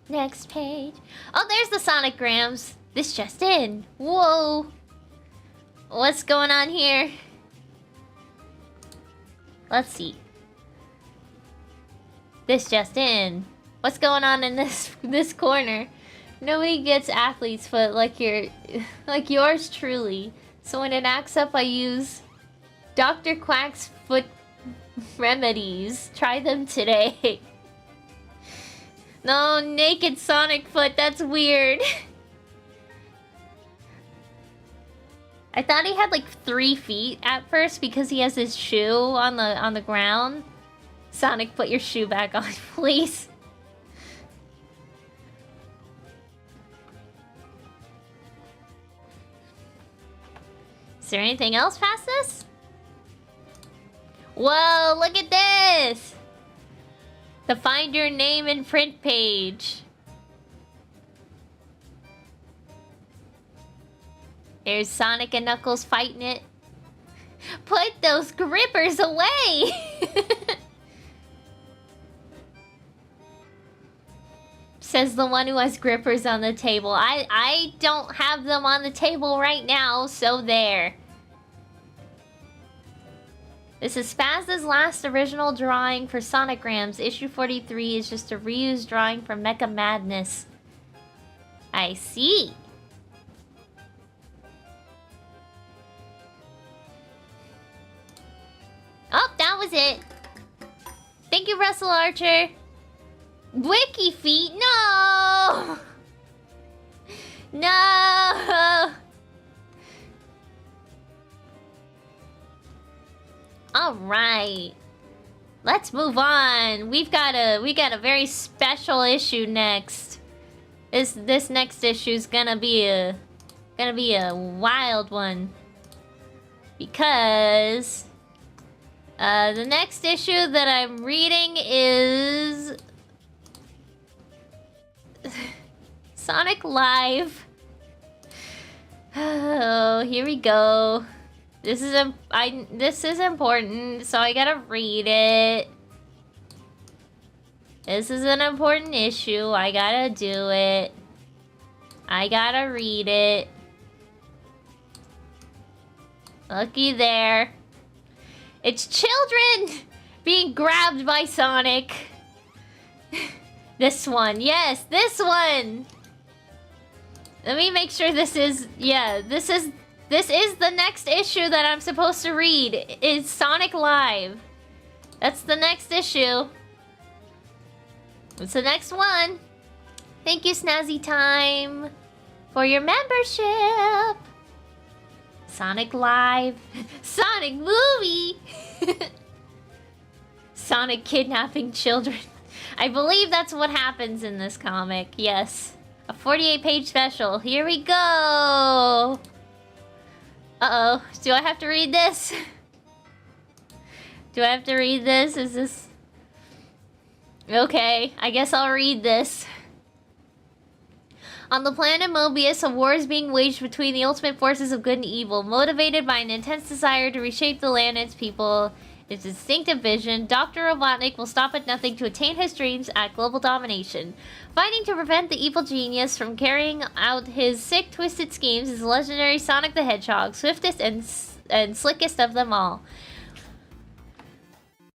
Next page. Oh, there's the Sonicgrams. This just in. Whoa. What's going on here? Let's see. This just in. What's going on in this corner? Nobody gets athlete's foot like yours truly. So when it acts up, I use Dr. Quack's foot remedies. Try them today. No, naked Sonic foot, that's weird. I thought he had like 3 feet at first because he has his shoe on the ground. Sonic, put your shoe back on, please. Is there anything else past this? Whoa, look at this! The find your name in print page. There's Sonic and Knuckles fighting it. Put those grippers away! Says the one who has grippers on the table. I don't have them on the table right now, so there. This is Spaz's last original drawing for Sonicgrams. Issue 43 is just a reused drawing from Mecha Madness. I see. Oh, that was it. Thank you, Russell Archer. Wiki feet, no! No! Alright. Let's move on. We got a very special issue next. This next issue is gonna be a wild one. Because the next issue that I'm reading is Sonic Live. Oh, here we go. This is important, so I gotta read it. This is an important issue. I gotta do it. I gotta read it. Looky there. It's children being grabbed by Sonic. This one, yes, this one. Let me make sure this is, yeah, this is the next issue that I'm supposed to read. It's Sonic Live. That's the next issue. It's the next one. Thank you, Snazzy Time, for your membership. Sonic Live. Sonic Movie. Sonic kidnapping children. I believe that's what happens in this comic. Yes. A 48-page special. Here we go. Uh-oh. Do I have to read this? Do I have to read this? Is this... Okay. I guess I'll read this. On the planet Mobius, a war is being waged between the ultimate forces of good and evil. Motivated by an intense desire to reshape the land and its people, its distinctive vision, Dr. Robotnik will stop at nothing to attain his dreams at global domination. Fighting to prevent the evil genius from carrying out his sick, twisted schemes is legendary Sonic the Hedgehog, swiftest and slickest of them all.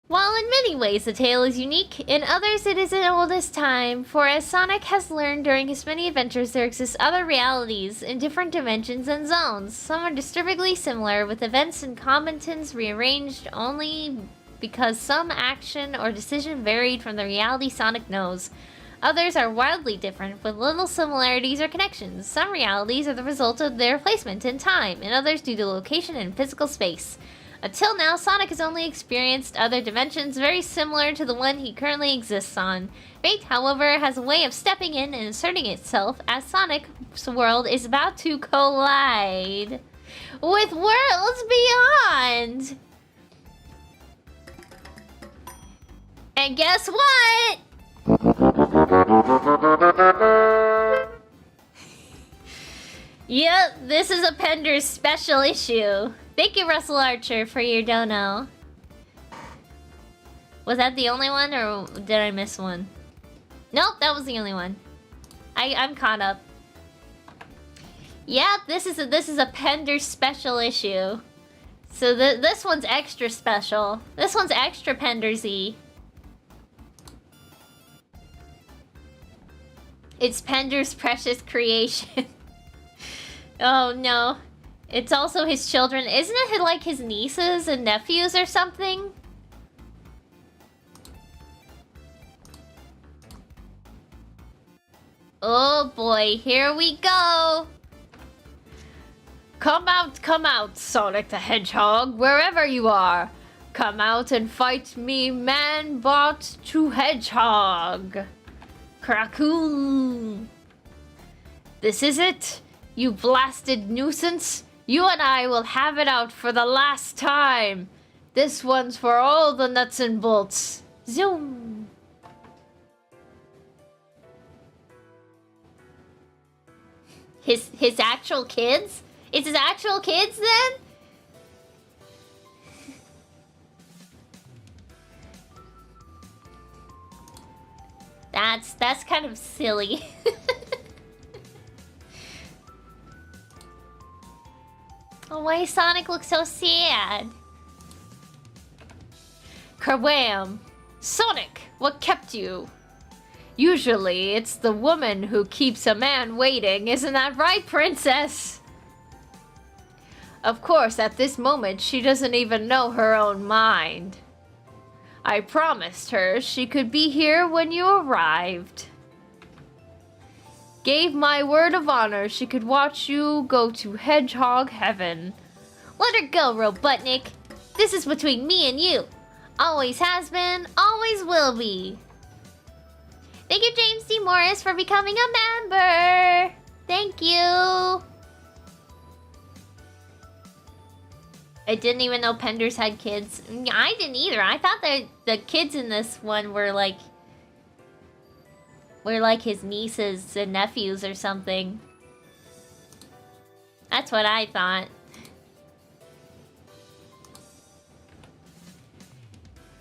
While in many ways the tale is unique, in others it is an oldest time, for as Sonic has learned during his many adventures, there exist other realities in different dimensions and zones. Some are disturbingly similar, with events and combatants rearranged only because some action or decision varied from the reality Sonic knows. Others are wildly different, with little similarities or connections. Some realities are the result of their placement in time, and others due to location and physical space. Until now, Sonic has only experienced other dimensions very similar to the one he currently exists on. Fate, however, has a way of stepping in and asserting itself as Sonic's world is about to collide with worlds beyond. And guess what? Yep, this is a Pender's special issue. Thank you, Russell Archer, for your dono. Was that the only one, or did I miss one? Nope, that was the only one. I'm caught up. Yep, this is a Pender special issue. So this one's extra special. This one's extra Pendersy. It's Pender's precious creation. Oh no. It's also his children. Isn't it like his nieces and nephews or something? Oh boy, here we go. Come out, Sonic the Hedgehog, wherever you are. Come out and fight me, man-bot to hedgehog. Krakoon. This is it, you blasted nuisance. You and I will have it out for the last time. This one's for all the nuts and bolts. Zoom. His actual kids? It's his actual kids then? That's kind of silly. Oh, why Sonic looks so sad? Kerwham! Sonic, what kept you? Usually, it's the woman who keeps a man waiting, isn't that right, princess? Of course, at this moment, she doesn't even know her own mind. I promised her she could be here when you arrived. Gave my word of honor she could watch you go to Hedgehog Heaven. Let her go, Robotnik. This is between me and you. Always has been, always will be. Thank you, James D. Morris, for becoming a member. Thank you. I didn't even know Penders had kids. I didn't either. I thought that the kids in this one were like his nieces and nephews or something. That's what I thought.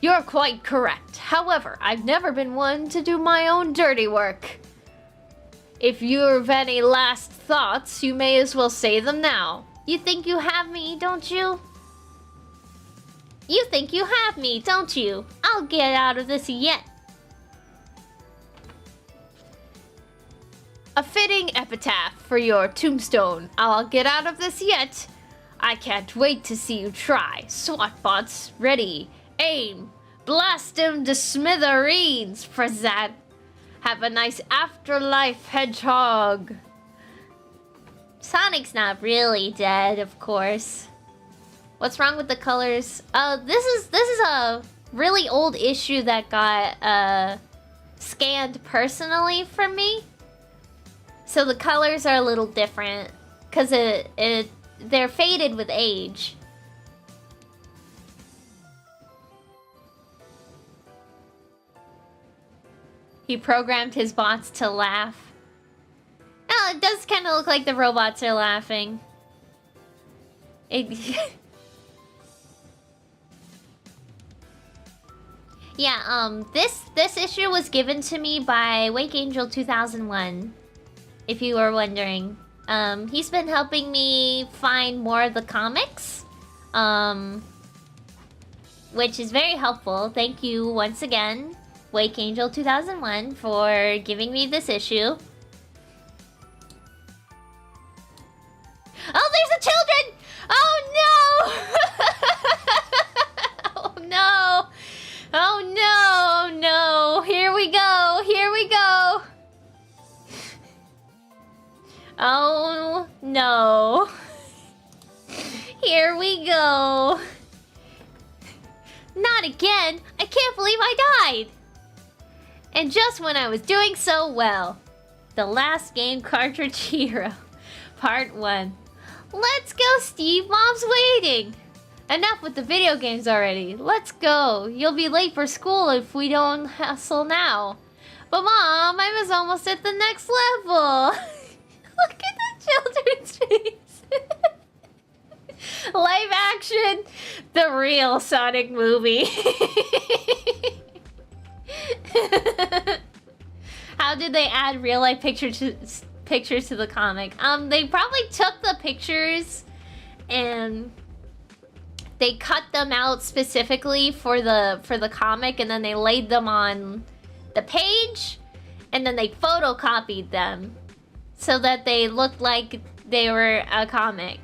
You're quite correct. However, I've never been one to do my own dirty work. If you've any last thoughts, you may as well say them now. You think you have me, don't you? You think you have me, don't you? I'll get out of this yet. A fitting epitaph for your tombstone. I'll get out of this yet. I can't wait to see you try. SWAT bots, ready. Aim. Blast him to smithereens, Frazat. Have a nice afterlife, Hedgehog. Sonic's not really dead, of course. What's wrong with the colors? This is a really old issue that got scanned personally for me. So the colors are a little different because they're faded with age. He programmed his bots to laugh. Oh, it does kind of look like the robots are laughing. Yeah, this issue was given to me by Wake Angel 2001, if you were wondering. He's been helping me find more of the comics, which is very helpful. Thank you once again, Wake Angel 2001, for giving me this issue. Oh, there's the children! Oh no! Oh no! Oh no! No! Here we go! Here we go! Oh no! Here we go! Not again! I can't believe I died! And just when I was doing so well. The last game cartridge hero. Part 1. Let's go, Steve! Mom's waiting! Enough with the video games already. Let's go. You'll be late for school if we don't hustle now. But Mom, I was almost at the next level. Look at the children's face. Live action. The real Sonic movie. How did they add real life pictures to the comic? They probably took the pictures and they cut them out specifically for the comic, and then they laid them on the page, and then they photocopied them so that they looked like they were a comic.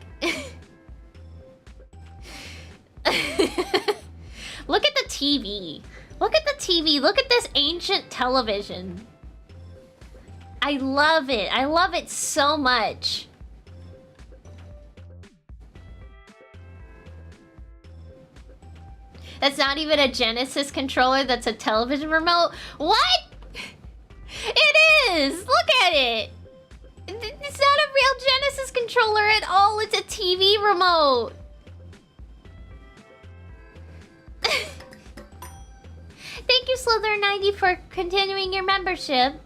Look at the TV. Look at the TV. Look at this ancient television. I love it. I love it so much. That's not even a Genesis controller, that's a television remote. What? It is! Look at it! It's not a real Genesis controller at all, it's a TV remote. Thank you, Slither90, for continuing your membership.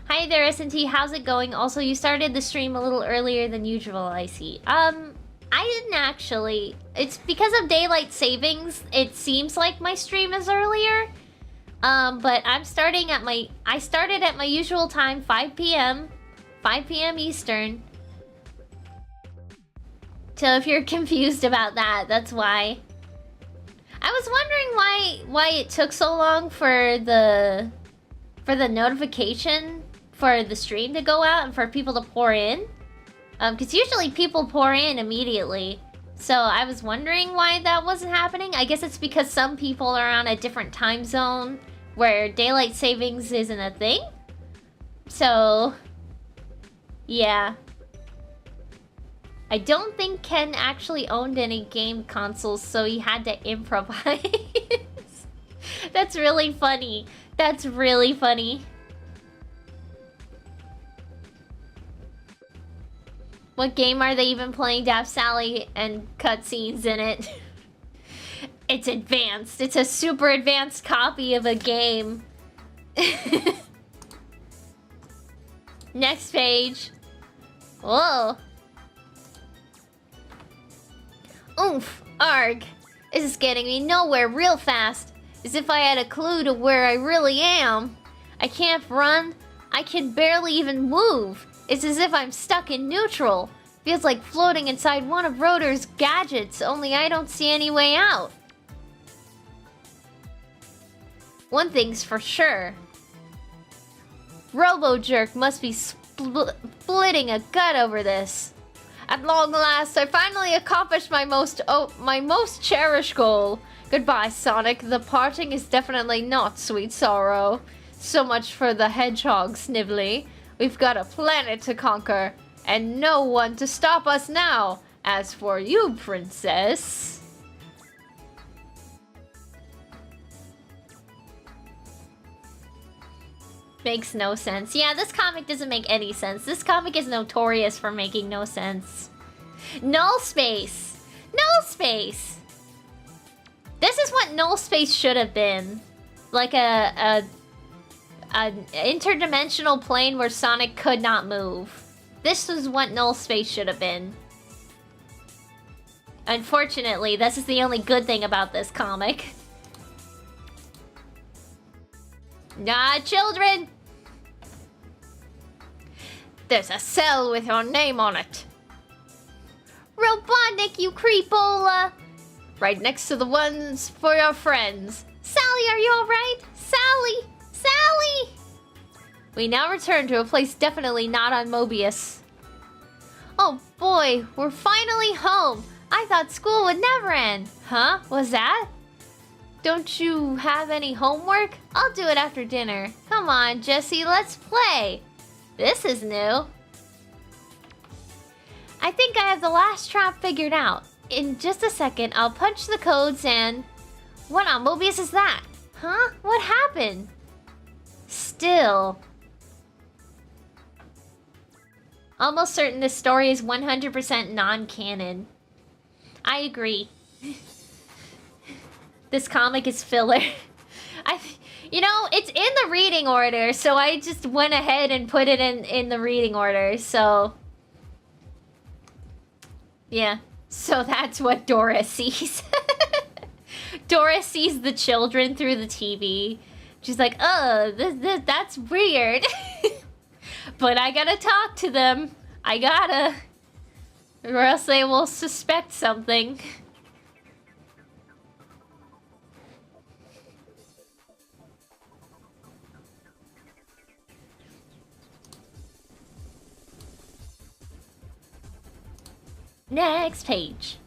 Hi there, SNT. How's it going? Also, you started the stream a little earlier than usual, I see. I didn't actually. It's because of daylight savings. It seems like my stream is earlier. But I started at my usual time, 5 p.m. 5 p.m. Eastern. So if you're confused about that, that's why. I was wondering why it took so long for the notification for the stream to go out and for people to pour in. Because usually people pour in immediately. So I was wondering why that wasn't happening. I guess it's because some people are on a different time zone where daylight savings isn't a thing. So, yeah. I don't think Ken actually owned any game consoles, so he had to improvise. That's really funny. That's really funny. What game are they even playing to have Sally and cutscenes in it? It's advanced. It's a super advanced copy of a game. Next page. Whoa. Oomph. Arg. This is getting me nowhere real fast. As if I had a clue to where I really am. I can't run. I can barely even move. It's as if I'm stuck in neutral. Feels like floating inside one of Rotor's gadgets, only I don't see any way out. One thing's for sure. Robo-Jerk must be splitting a gut over this. At long last, I finally accomplished my most cherished goal. Goodbye, Sonic. The parting is definitely not sweet sorrow. So much for the hedgehog, Snively. We've got a planet to conquer, and no one to stop us now. As for you, princess... Makes no sense. Yeah, this comic doesn't make any sense. This comic is notorious for making no sense. Null space! Null space! This is what null space should have been. Like an interdimensional plane where Sonic could not move. This is what null space should have been. Unfortunately, this is the only good thing about this comic. Nah, children! There's a cell with your name on it. Robotnik, you creepola! Right next to the ones for your friends. Sally, are you alright? Sally! Sally! We now return to a place definitely not on Mobius. Oh boy, we're finally home. I thought school would never end. Huh? Was that? Don't you have any homework? I'll do it after dinner. Come on, Jesse, let's play. This is new. I think I have the last trap figured out. in just a second, I'll punch the codes and... What on Mobius is that? Huh? What happened? Still. Almost certain this story is 100% non-canon. I agree. This comic is filler. You know, it's in the reading order, so I just went ahead and put it in the reading order, so... Yeah. So that's what Dora sees. Dora sees the children through the TV. She's like, oh, that's weird. But I gotta talk to them. I gotta. Or else they will suspect something. Next page.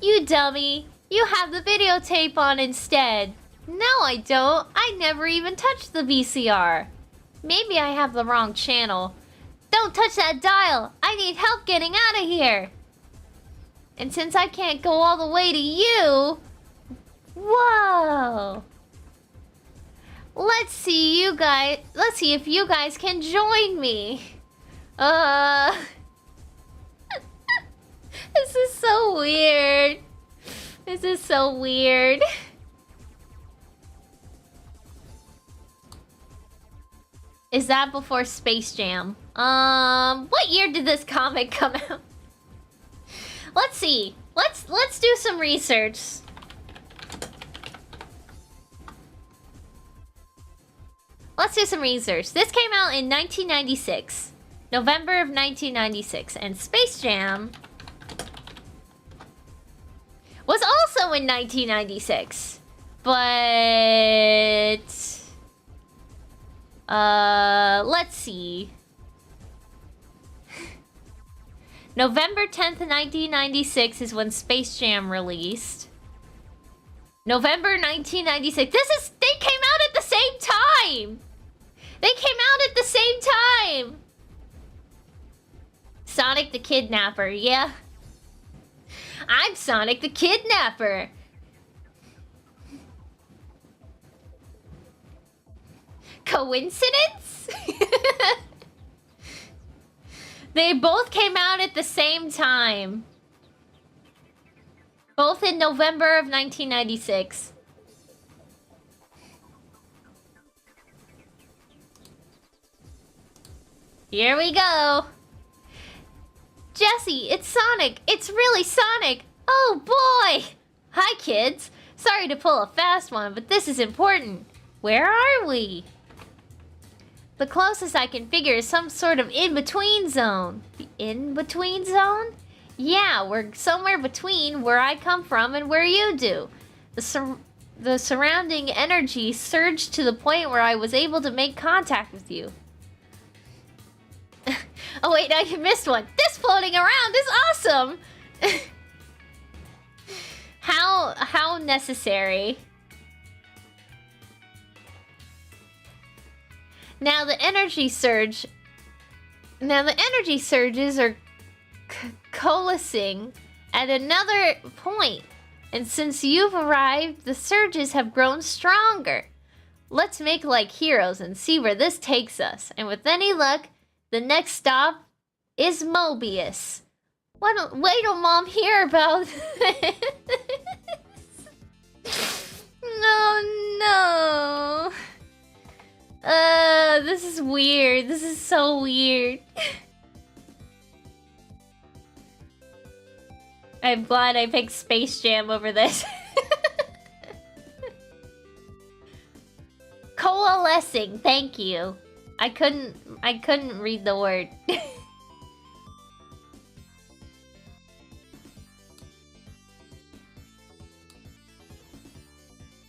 You dummy. You have the videotape on instead. No, I don't. I never even touched the VCR. Maybe I have the wrong channel. Don't touch that dial. I need help getting out of here. And since I can't go all the way to you... Whoa. Let's see if you guys can join me. This is so weird. This is so weird. Is that before Space Jam? What year did this comic come out? Let's see. Let's do some research. Let's do some research. This came out in 1996. November of 1996. And Space Jam was also in 1996. But... let's see. November 10th, 1996 is when Space Jam released. November 1996. They came out at the same time! They came out at the same time! Sonic the Kidnapper, yeah. I'm Sonic the Kidnapper! Coincidence? They both came out at the same time. Both in November of 1996. Here we go. Jesse, it's Sonic. It's really Sonic. Oh boy. Hi kids. Sorry to pull a fast one, but this is important. Where are we? The closest I can figure is some sort of in-between zone. The in-between zone? Yeah, we're somewhere between where I come from and where you do. The surrounding energy surged to the point where I was able to make contact with you. Oh wait, I missed one. This floating around is awesome! How necessary? Now the energy surges are coalescing at another point. And since you've arrived, the surges have grown stronger. Let's make like heroes and see where this takes us. And with any luck, the next stop is Mobius. Wait till Mom hear about this. No. This is weird. This is so weird. I'm glad I picked Space Jam over this. Coalescing, thank you. I couldn't read the word.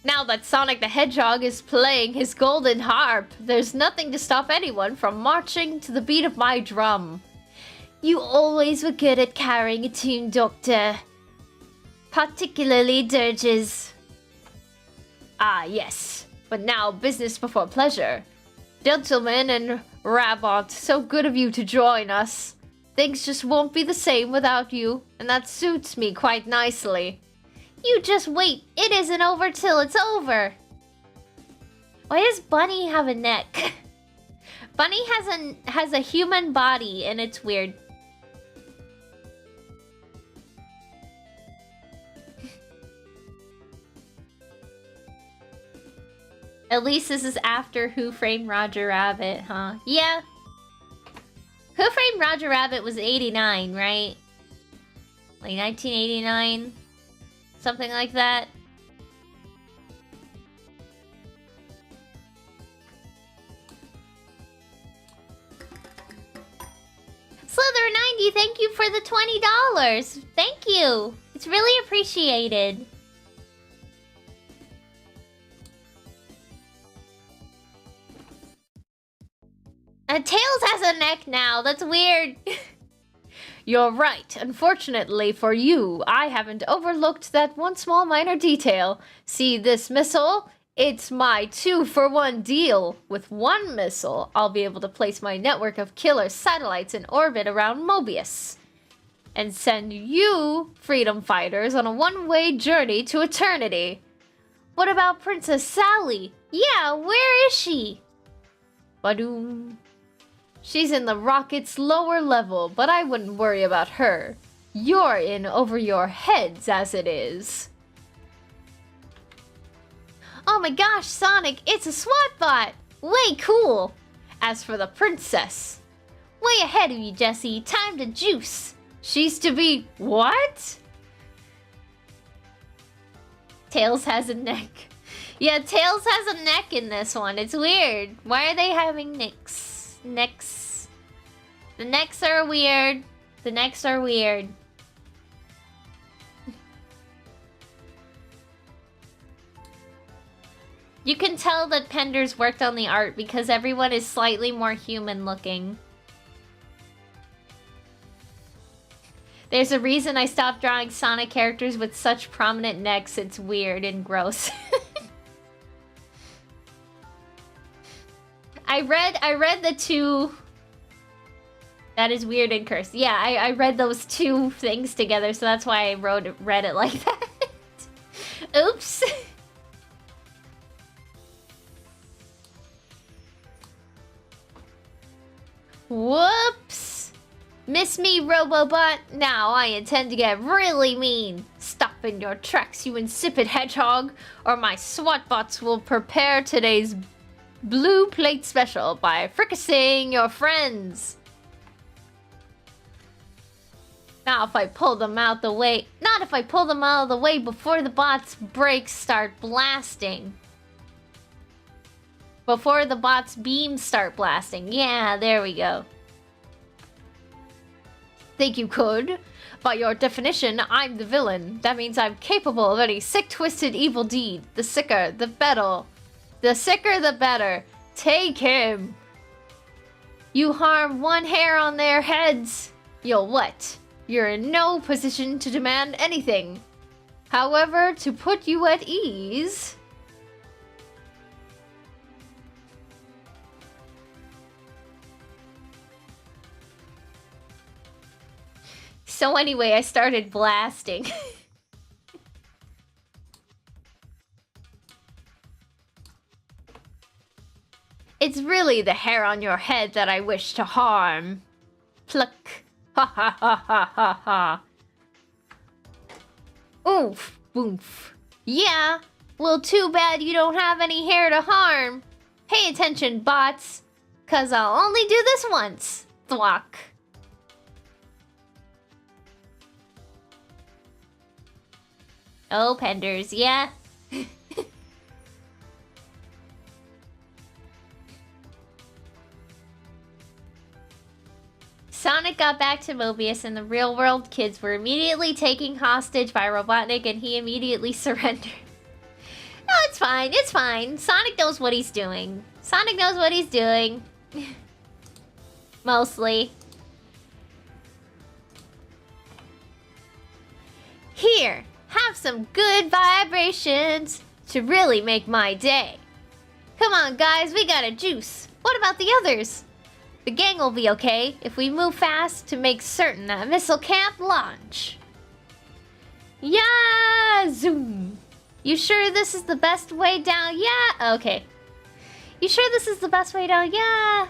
Now that Sonic the Hedgehog is playing his golden harp, there's nothing to stop anyone from marching to the beat of my drum. You always were good at carrying a tune, Doctor. Particularly dirges. Ah, yes. But now, business before pleasure. Gentlemen and Rabot, so good of you to join us. Things just won't be the same without you, and that suits me quite nicely. You just wait. It isn't over till it's over. Why does Bunny have a neck? Bunny has a human body, and it's weird. At least this is after Who Framed Roger Rabbit, huh? Yeah. Who Framed Roger Rabbit was 89, right? Like 1989? Something like that. Slither90, thank you for the $20. Thank you. It's really appreciated. Tails has a neck now. That's weird. You're right. Unfortunately for you, I haven't overlooked that one small minor detail. See this missile? It's my 2-for-1 deal. With one missile, I'll be able to place my network of killer satellites in orbit around Mobius. And send you, freedom fighters, on a one-way journey to eternity. What about Princess Sally? Yeah, where is she? Badoom. She's in the rocket's lower level, but I wouldn't worry about her. You're in over your heads as it is. Oh my gosh, Sonic, it's a SWAT bot! Way cool! As for the princess, way ahead of you, Jesse. Time to juice. She's to be what? Tails has a neck. Yeah, Tails has a neck in this one. It's weird. Why are they having necks? Necks. The necks are weird. The necks are weird. You can tell that Penders worked on the art because everyone is slightly more human looking. There's a reason I stopped drawing Sonic characters with such prominent necks. It's weird and gross. I read the two... That is weird and cursed. Yeah, I read those two things together, so that's why I read it like that. Oops. Whoops. Miss me, Robobot? Now I intend to get really mean. Stop in your tracks, you insipid hedgehog, or my SWAT bots will prepare today's blue plate special by fricasseing your friends. Not if I pull them out the way. Not if I pull them out of the way before the bot's brakes start blasting. Before the bot's beams start blasting. Yeah, there we go. Think you could? By your definition, I'm the villain. That means I'm capable of any sick, twisted, evil deed. The sicker, the better. The sicker, the better. Take him. You harm one hair on their heads. You'll what? You're in no position to demand anything. However, to put you at ease... So anyway, I started blasting. It's really the hair on your head that I wish to harm. Pluck. Ha ha ha ha ha ha. Oof. Oof. Yeah. Well, too bad you don't have any hair to harm. Pay attention, bots. 'Cause I'll only do this once. Thwack. Oh, Penders, yeah. Sonic got back to Mobius and the real world kids were immediately taken hostage by Robotnik and he immediately surrendered. No, it's fine, it's fine. Sonic knows what he's doing. Sonic knows what he's doing. Mostly. Here, have some good vibrations to really make my day. Come on, guys, we got a juice. What about the others? The gang will be okay if we move fast to make certain that missile can't launch. Yeah, zoom. You sure this is the best way down? Yeah, okay. You sure this is the best way down? Yeah.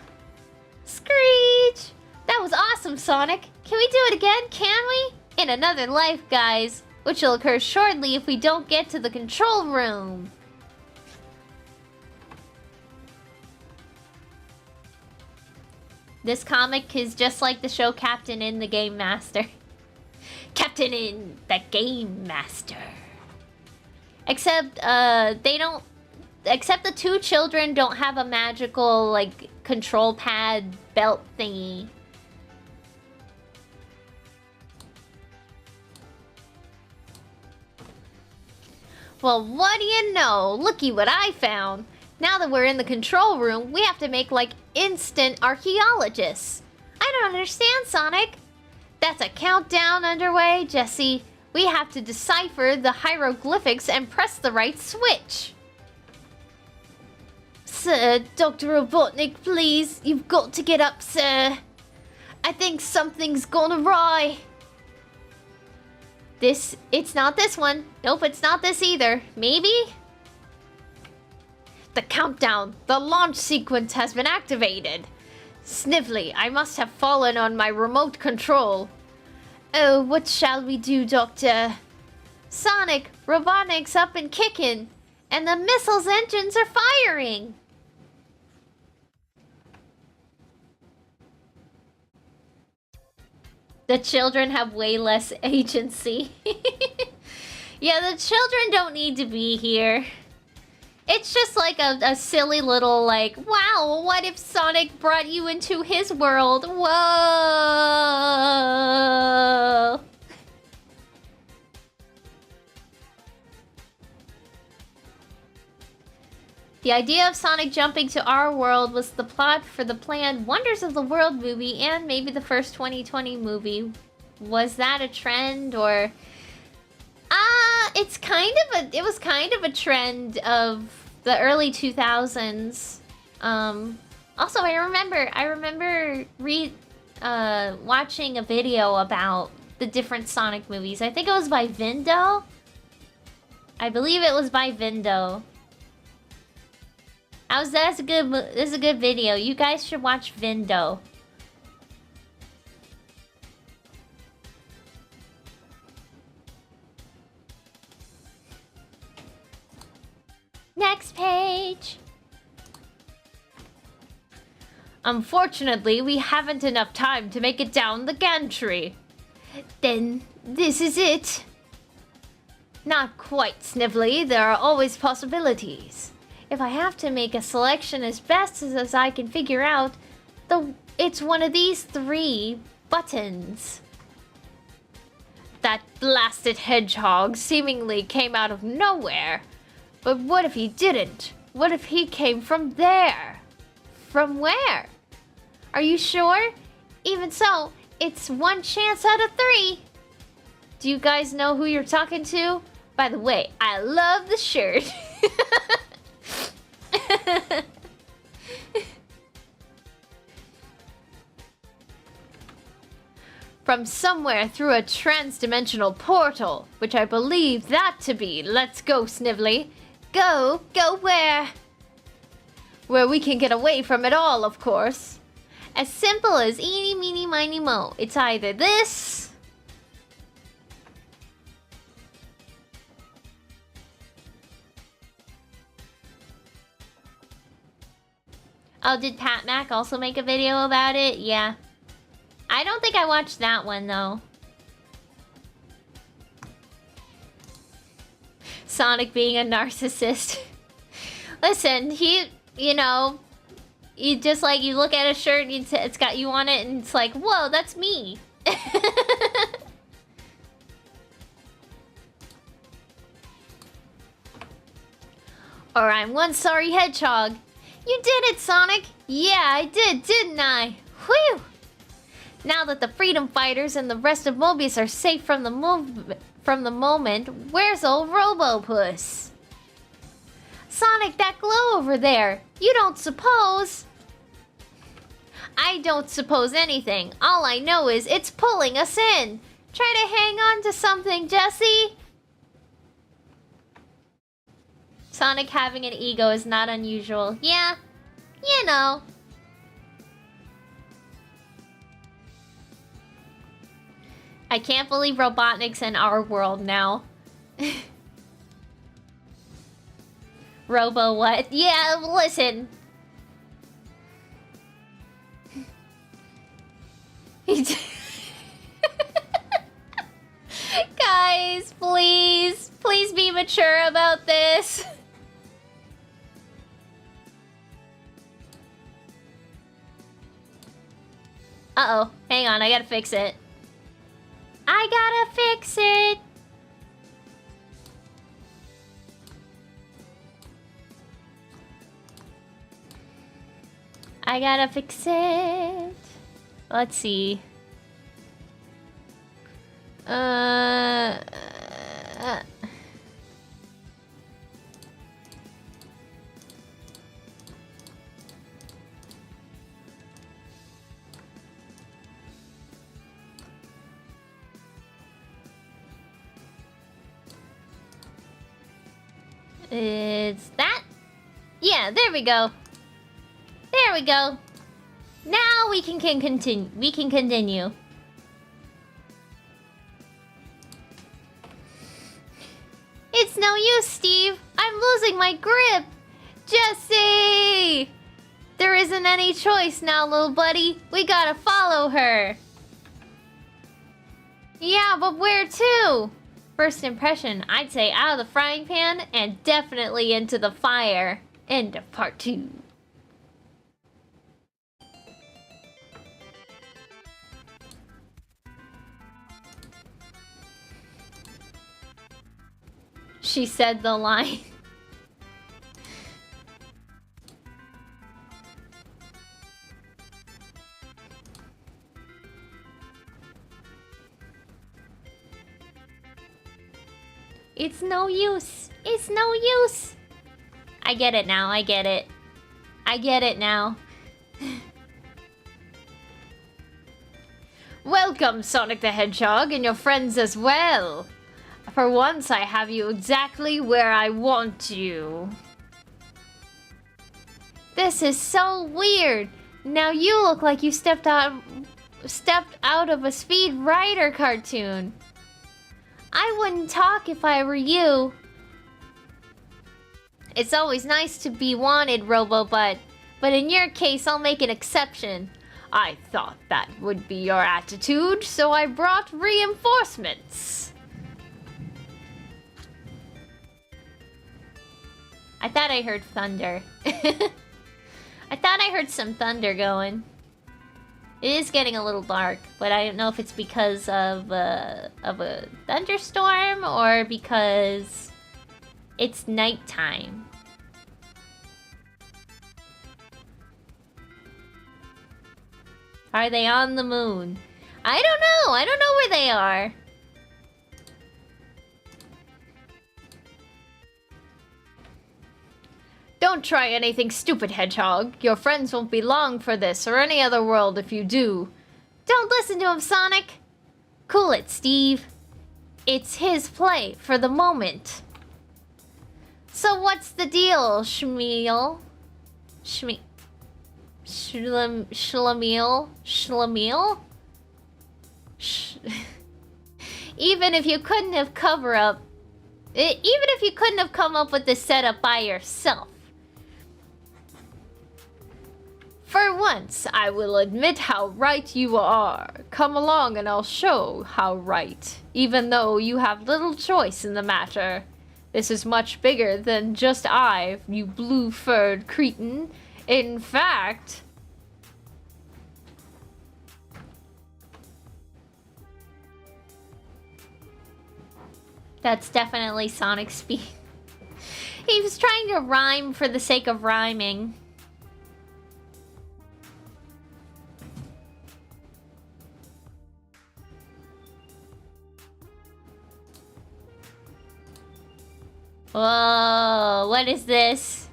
Screech. That was awesome, Sonic. Can we do it again? Can we? In another life, guys. Which will occur shortly if we don't get to the control room. This comic is just like the show Captain in the Game Master. Captain in the Game Master. Except, they don't... Except the two children don't have a magical, like, control pad belt thingy. Well, what do you know? Looky what I found. Now that we're in the control room, we have to make, like, instant archaeologists. I don't understand, Sonic. That's a countdown underway, Jesse. We have to decipher the hieroglyphics and press the right switch. Sir, Dr. Robotnik, please. You've got to get up, sir. I think something's gone awry. It's not this one. Nope, it's not this either. Maybe? The countdown. The launch sequence has been activated. Snively, I must have fallen on my remote control. Oh, what shall we do, Doctor? Sonic, Robotnik's up and kicking, and the missile's engines are firing. The children have way less agency. Yeah, the children don't need to be here. It's just like a silly little, like, wow, what if Sonic brought you into his world? Whoa! The idea of Sonic jumping to our world was the plot for the planned Wonders of the World movie and maybe the first 2020 movie. Was that a trend or... it was kind of a trend of the early 2000s. Also, I remember watching a video about the different Sonic movies. I think it was by Vindo. I believe it was by Vindo. That's a good video. You guys should watch Vindo. Next page. Unfortunately, we haven't enough time to make it down the gantry. Then this is it. Not quite, Snively. There are always possibilities. If I have to make a selection as best as I can figure out, it's one of these 3 buttons. That blasted hedgehog seemingly came out of nowhere. But what if he didn't? What if he came from there? From where? Are you sure? Even so, it's 1 chance out of 3. Do you guys know who you're talking to? By the way, I love the shirt. From somewhere through a trans-dimensional portal, which I believe that to be. Let's go, Snively. Go where? Where we can get away from it all, of course. As simple as eeny, meeny, miny, mo. It's either this... Oh, did Pat Mac also make a video about it? Yeah. I don't think I watched that one, though. Sonic being a narcissist. Listen, you know, you just like, you look at a shirt, and it's got you on it, and it's like, whoa, that's me. Or I'm one sorry hedgehog. You did it, Sonic! Yeah, I did, didn't I? Whew! Now that the Freedom Fighters and the rest of Mobius are safe from the moment, where's old Robopuss? Sonic, that glow over there! You don't suppose... I don't suppose anything. All I know is it's pulling us in. Try to hang on to something, Jesse. Sonic having an ego is not unusual. Yeah, you know. I can't believe Robotnik's in our world now. Robo what? Yeah, listen. Guys, please. Please be mature about this. Uh-oh. Hang on, I gotta fix it. I gotta fix it. I gotta fix it. Let's see. It's that? Yeah, there we go. There we go. Now we can continue. We can continue. It's no use, Steve. I'm losing my grip. Jesse! There isn't any choice now, little buddy. We gotta follow her. Yeah, but where to? First impression, I'd say out of the frying pan and definitely into the fire. End of part 2. She said the line. It's no use. It's no use. I get it now. I get it. I get it now. Welcome, Sonic the Hedgehog, and your friends as well. For once, I have you exactly where I want you. This is so weird. Now you look like you stepped out of a Speed Rider cartoon. I wouldn't talk if I were you. It's always nice to be wanted, Robobutt, but in your case, I'll make an exception. I thought that would be your attitude, so I brought reinforcements. I thought I heard thunder. I thought I heard some thunder going. It is getting a little dark, but I don't know if it's because of a thunderstorm or because it's nighttime. Are they on the moon? I don't know. I don't know where they are. Don't try anything stupid, Hedgehog. Your friends won't be long for this or any other world if you do. Don't listen to him, Sonic. Cool it, Steve. It's his play for the moment. So what's the deal, Schlemiel? Schlemiel? Even if you couldn't have come up with this setup by yourself. For once, I will admit how right you are. Come along and I'll show how right, even though you have little choice in the matter. This is much bigger than just I, you blue-furred cretin. In fact... That's definitely Sonic speed. He was trying to rhyme for the sake of rhyming. Whoa, what is this?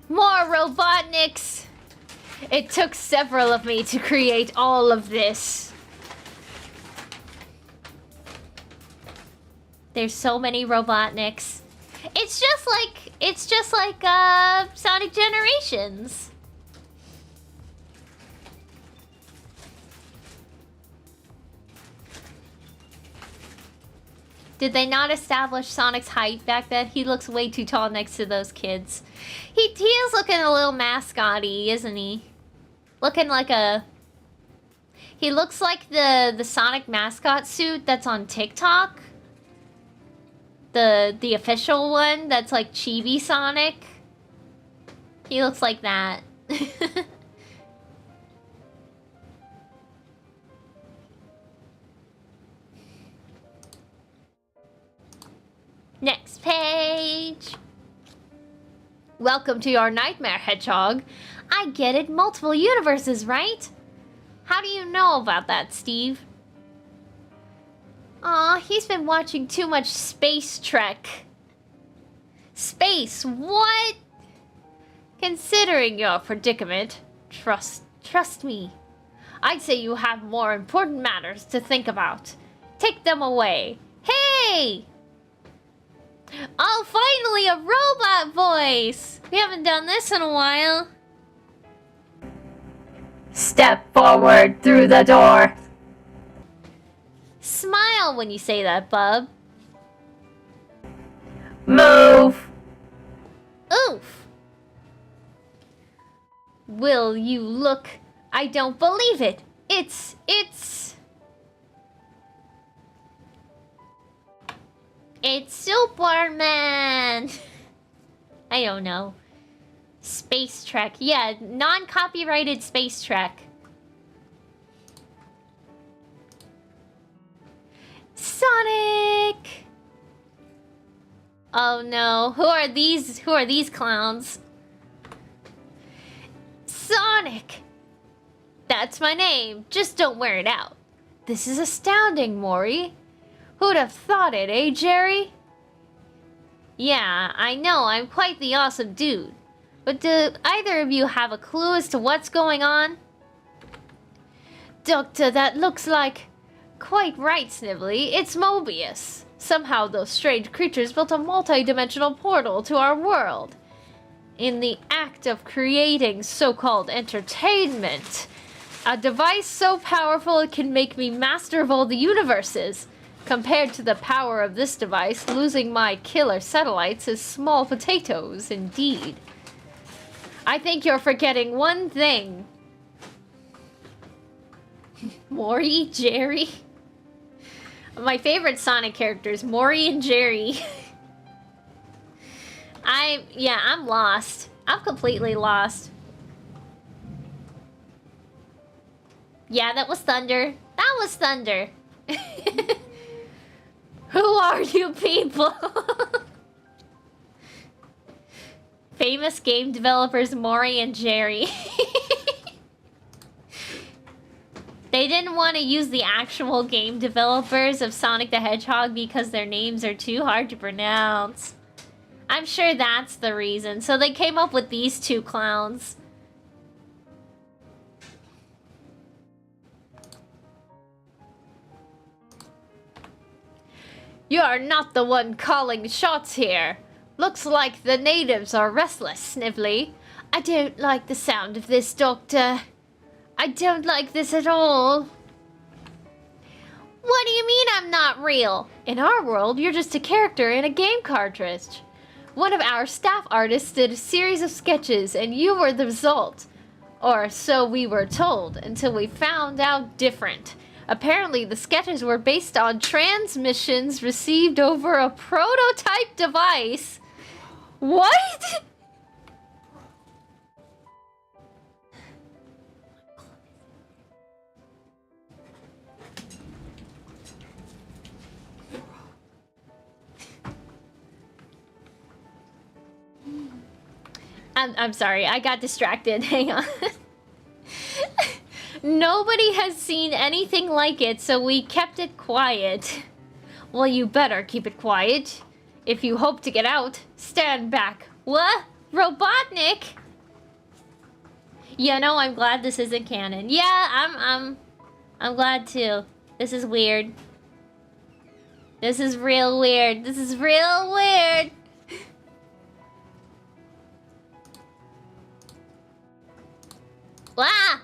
More robotniks! It took several of me to create all of this. There's so many robotniks. It's just like Sonic Generations. Did they not establish Sonic's height back then? He looks way too tall next to those kids. He is looking a little mascot-y, isn't he? Looking like a... He looks like the Sonic mascot suit that's on TikTok. The official one that's like Chibi Sonic. He looks like that. Next page. Welcome to your nightmare, Hedgehog. I get it, multiple universes, right? How do you know about that, Steve? Aw, he's been watching too much Space Trek. Space, what? Considering your predicament, trust me. I'd say you have more important matters to think about. Take them away. Hey! Oh, finally, a robot voice! We haven't done this in a while. Step forward through the door. Smile when you say that, bub. Move. Oof. Will you look? I don't believe it. It's... It's Superman! I don't know. Space Trek. Yeah, non-copyrighted Space Trek. Sonic! Oh no, who are these clowns? Sonic! That's my name, just don't wear it out. This is astounding, Mori. Who'd have thought it, eh, Jerry? Yeah, I know, I'm quite the awesome dude. But do either of you have a clue as to what's going on? Doctor, that looks like... Quite right, Snively. It's Mobius. Somehow those strange creatures built a multi-dimensional portal to our world. In the act of creating so-called entertainment. A device so powerful it can make me master of all the universes. Compared to the power of this device, losing my killer satellites is small potatoes indeed. I think you're forgetting one thing. Mori, Jerry. My favorite Sonic characters, Mori and Jerry. I'm lost. I'm completely lost. Yeah, that was thunder. That was thunder. Who are you people? Famous game developers Mori and Jerry. They didn't want to use the actual game developers of Sonic the Hedgehog because their names are too hard to pronounce. I'm sure that's the reason. So they came up with these two clowns. You are not the one calling shots here. Looks like the natives are restless, Snively. I don't like the sound of this, Doctor. I don't like this at all. What do you mean I'm not real? In our world, you're just a character in a game cartridge. One of our staff artists did a series of sketches and you were the result. Or so we were told, until we found out different. Apparently, the sketches were based on transmissions received over a prototype device. What? I'm sorry, I got distracted. Hang on. Nobody has seen anything like it, so we kept it quiet. Well, you better keep it quiet. If you hope to get out, stand back. What? Robotnik? Yeah, no, I'm glad this isn't canon. Yeah, I'm glad too. This is weird. This is real weird. This is real weird. Wah!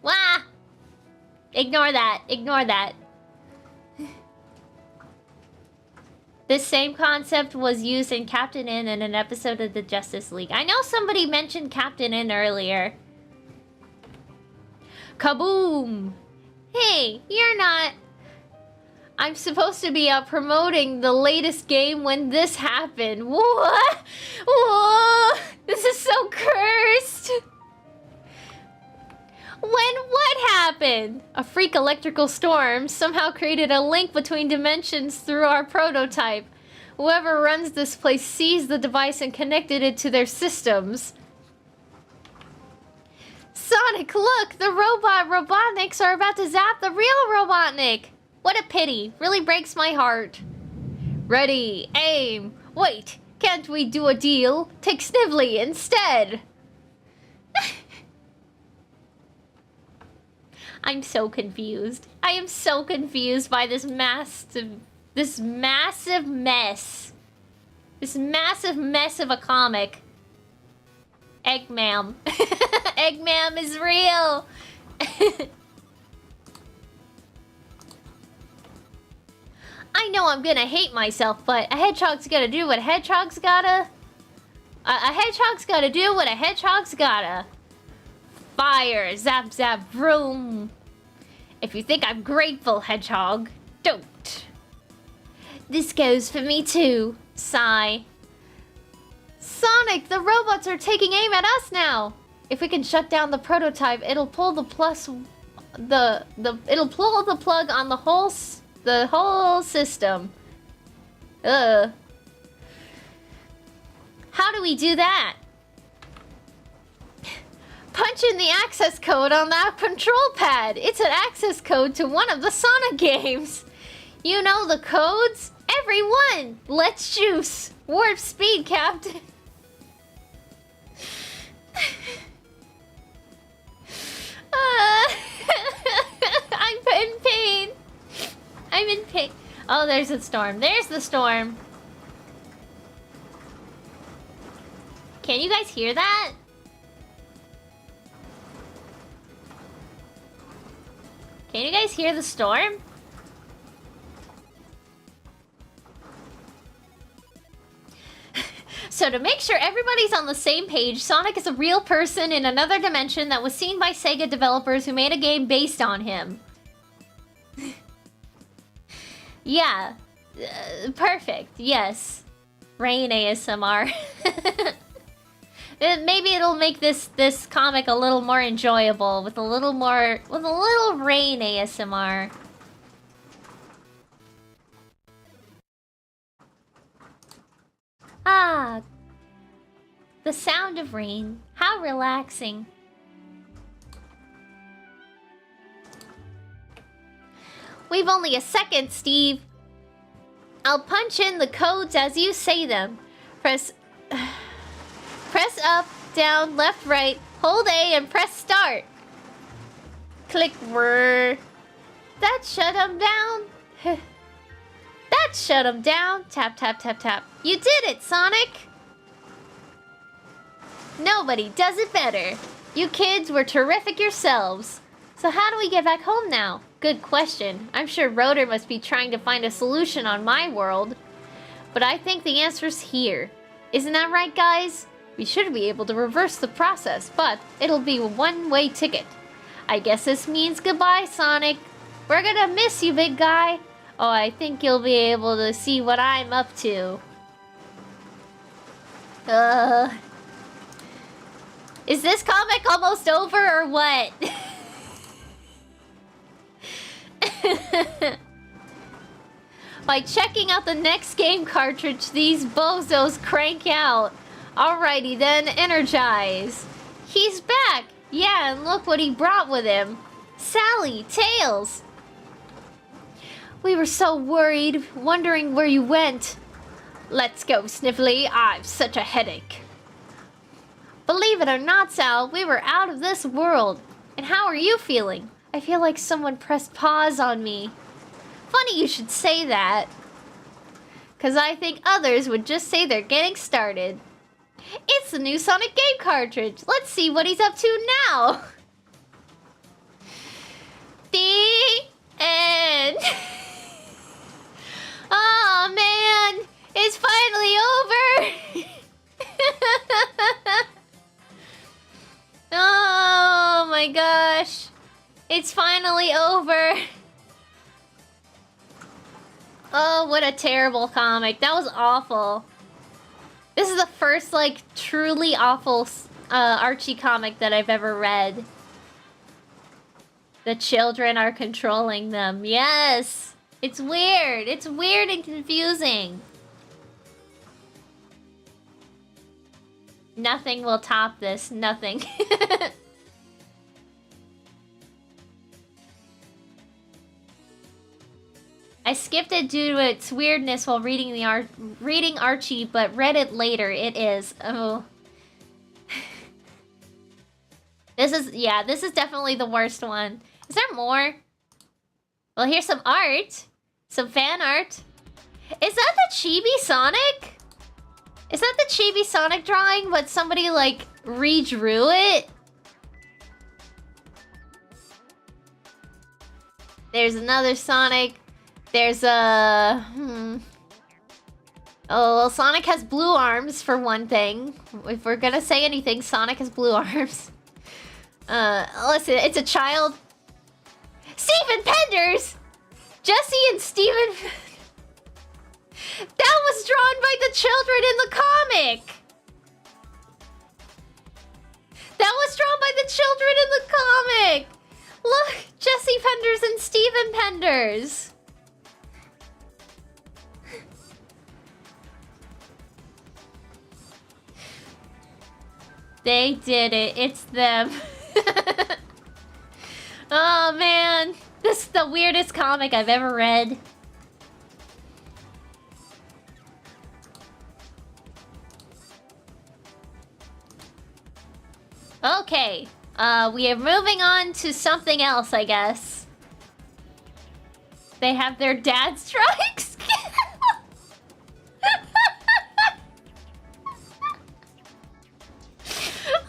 Wah! Ignore that. Ignore that. This same concept was used in Captain N in an episode of the Justice League. I know somebody mentioned Captain N earlier. Kaboom! Hey, you're not... I'm supposed to be promoting the latest game when this happened. What? Whoa! This is so cursed! When what happened? A freak electrical storm somehow created a link between dimensions through our prototype. Whoever runs this place seized the device and connected it to their systems. Sonic, look! The robotniks are about to zap the real robotnik! What a pity. Really breaks my heart. Ready, aim. Wait, can't we do a deal? Take Snively instead. I'm so confused. I am so confused by this massive mess. This massive mess of a comic. Eggman. Eggman is real. I know I'm gonna hate myself, but a hedgehog's gotta do what a hedgehog's gotta... a hedgehog's gotta do what a hedgehog's gotta. Fire, zap, zap, vroom. If you think I'm grateful, hedgehog, don't. This goes for me too, sigh. Sonic, the robots are taking aim at us now. If we can shut down the prototype, it'll pull the it'll pull the plug on the whole system. How do we do that? Punch in the access code on that control pad. It's an access code to one of the Sonic games. You know the codes? Everyone! Let's juice! Warp speed, Captain! I'm in pain. I'm in pain. Oh, there's the storm. There's the storm. Can you guys hear that? Can you guys hear the storm? So to make sure everybody's on the same page, Sonic is a real person in another dimension that was seen by Sega developers who made a game based on him. Yeah. Perfect. Yes. Rain ASMR. Maybe it'll make this comic a little more enjoyable with a little rain ASMR. Ah, the sound of rain. How relaxing. We've only a second, Steve. I'll punch in the codes as you say them. Press up, down, left, right, hold A and press start. Click whir. That shut him down. That shut him down. Tap, tap, tap, tap. You did it, Sonic! Nobody does it better. You kids were terrific yourselves. So how do we get back home now? Good question. I'm sure Rotor must be trying to find a solution on my world. But I think the answer's here. Isn't that right, guys? We should be able to reverse the process, but it'll be a one-way ticket. I guess this means goodbye, Sonic. We're gonna miss you, big guy. Oh, I think you'll be able to see what I'm up to. Is this comic almost over or what? By checking out the next game cartridge these bozos crank out. Alrighty then, energize. He's back! Yeah, and look what he brought with him. Sally, Tails! We were so worried, wondering where you went. Let's go, Sniffly. I've such a headache. Believe it or not, Sal, we were out of this world. And how are you feeling? I feel like someone pressed pause on me. Funny you should say that. Because I think others would just say they're getting started. It's the new Sonic game cartridge. Let's see what he's up to now. The end. Oh man, it's finally over. Oh my gosh, it's finally over. Oh, what a terrible comic. That was awful. This is the first, like, truly awful Archie comic that I've ever read. The children are controlling them. Yes! It's weird. It's weird and confusing. Nothing will top this. Nothing. I skipped it due to its weirdness while reading Archie, but read it later. It is. Oh. This is definitely the worst one. Is there more? Well, here's some art. Some fan art. Is that the Chibi Sonic? Is that the Chibi Sonic drawing, but somebody, like, redrew it? There's another Sonic. There's a... Oh, well, Sonic has blue arms, for one thing. If we're gonna say anything, Sonic has blue arms. Listen, it's a child. Steven Penders! Jesse and Steven... That was drawn by the children in the comic! That was drawn by the children in the comic! Look, Jesse Penders and Steven Penders. They did it. It's them. Oh man, this is the weirdest comic I've ever read. Okay, we are moving on to something else, I guess. They have their dad strikes.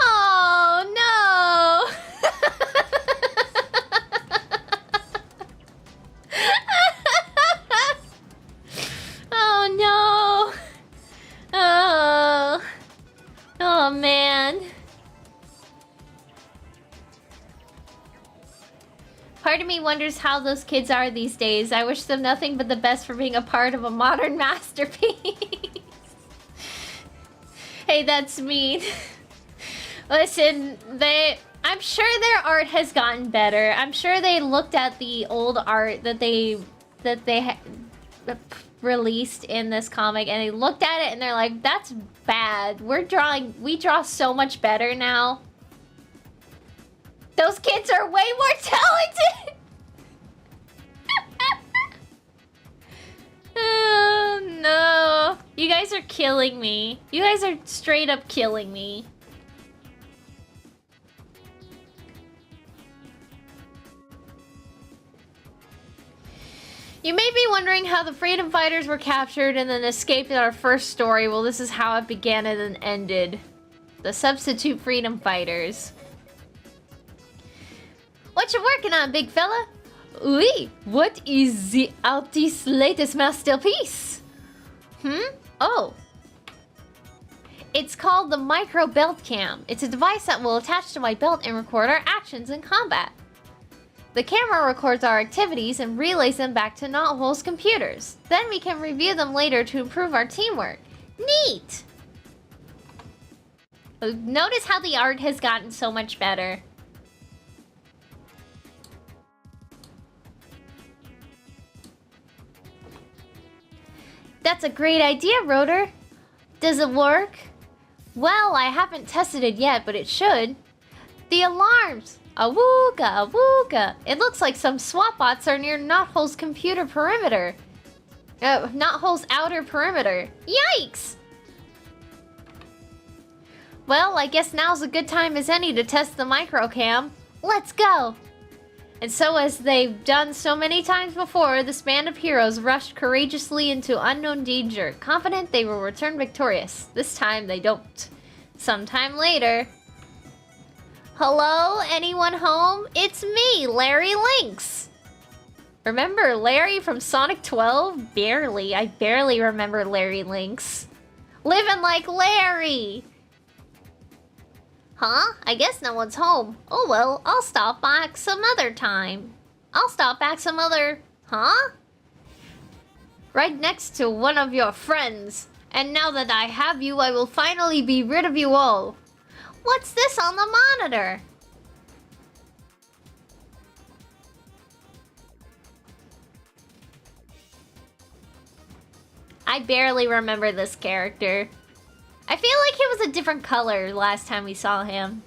Oh no! Oh no! Oh, oh man. Part of me wonders how those kids are these days. I wish them nothing but the best for being a part of a modern masterpiece. Hey, that's mean. Listen, I'm sure their art has gotten better. I'm sure they looked at the old art that they released in this comic and they looked at it and they're like, that's bad. We draw so much better now. Those kids are way more talented! Oh no. You guys are killing me. You guys are straight up killing me. You may be wondering how the freedom fighters were captured and then escaped in our first story. Well, this is how it began and then ended. The substitute freedom fighters. What you working on, big fella? Oui, what is the artist's latest masterpiece? Oh. It's called the Micro Belt Cam. It's a device that will attach to my belt and record our actions in combat. The camera records our activities and relays them back to Knothole's computers. Then we can review them later to improve our teamwork. Neat! Notice how the art has gotten so much better. That's a great idea, Rotor. Does it work? Well, I haven't tested it yet, but it should. The alarms! Awooga, awooga! It looks like some SWAT bots are near Knothole's computer perimeter. Knothole's outer perimeter. Yikes! Well, I guess now's a good time as any to test the microcam. Let's go! And so, as they've done so many times before, this band of heroes rushed courageously into unknown danger, confident they will return victorious. This time, they don't. Sometime later... Hello? Anyone home? It's me, Larry Lynx! Remember Larry from Sonic 12? Barely. I barely remember Larry Lynx. Living like Larry! Huh? I guess no one's home. Oh well, I'll stop back some other time. Huh? Right next to one of your friends. And now that I have you, I will finally be rid of you all. What's this on the monitor? I barely remember this character. I feel like he was a different color last time we saw him.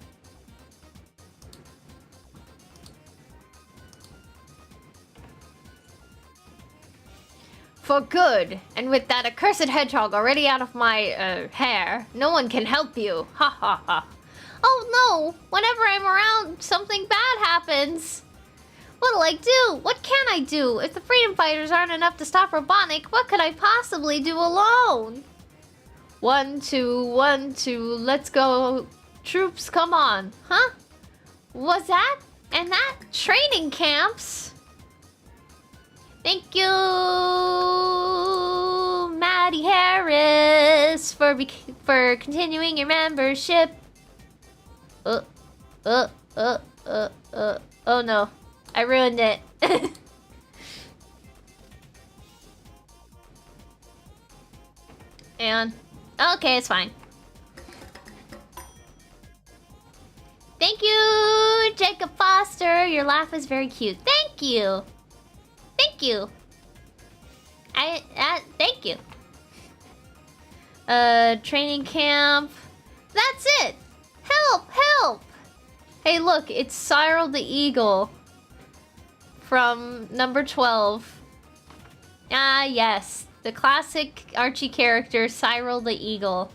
For good. And with that accursed hedgehog already out of my, hair, no one can help you. Ha ha ha. Oh no! Whenever I'm around, something bad happens. What'll I do? What can I do? If the freedom fighters aren't enough to stop Robotnik, what could I possibly do alone? 1, 2, 1, 2, let's go. Troops, come on. Huh? Was that? And that? Training camps? Thank you, Maddie Harris, for continuing your membership. Oh no. I ruined it. And okay, it's fine. Thank you, Jacob Foster. Your laugh is very cute. Thank you. Thank you. Thank you. Training camp. That's it. Help, help. Hey, look, it's Cyril the Eagle from number 12. Ah, yes. The classic Archie character, Cyril the Eagle.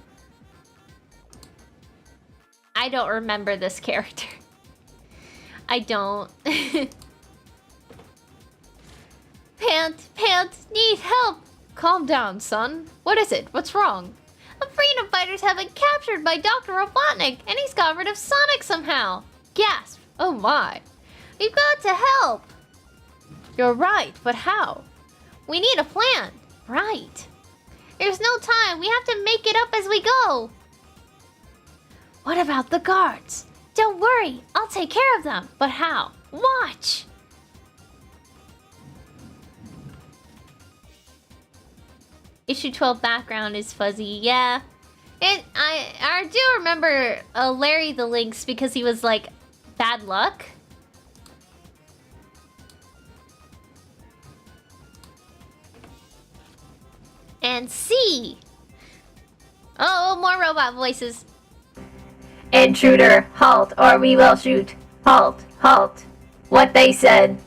I don't remember this character. I don't. Pant, need help. Calm down, son. What is it? What's wrong? The freedom fighters have been captured by Dr. Robotnik, and he's got rid of Sonic somehow. Gasp. Oh my. We've got to help. You're right, but how? We need a plan. Right. There's no time. We have to make it up as we go. What about the guards? Don't worry. I'll take care of them. But how? Watch. Issue 12 background is fuzzy. Yeah. I do remember Larry the Lynx because he was like bad luck. And C. Oh, more robot voices. Intruder, halt, or we will shoot. Halt, halt. What they said.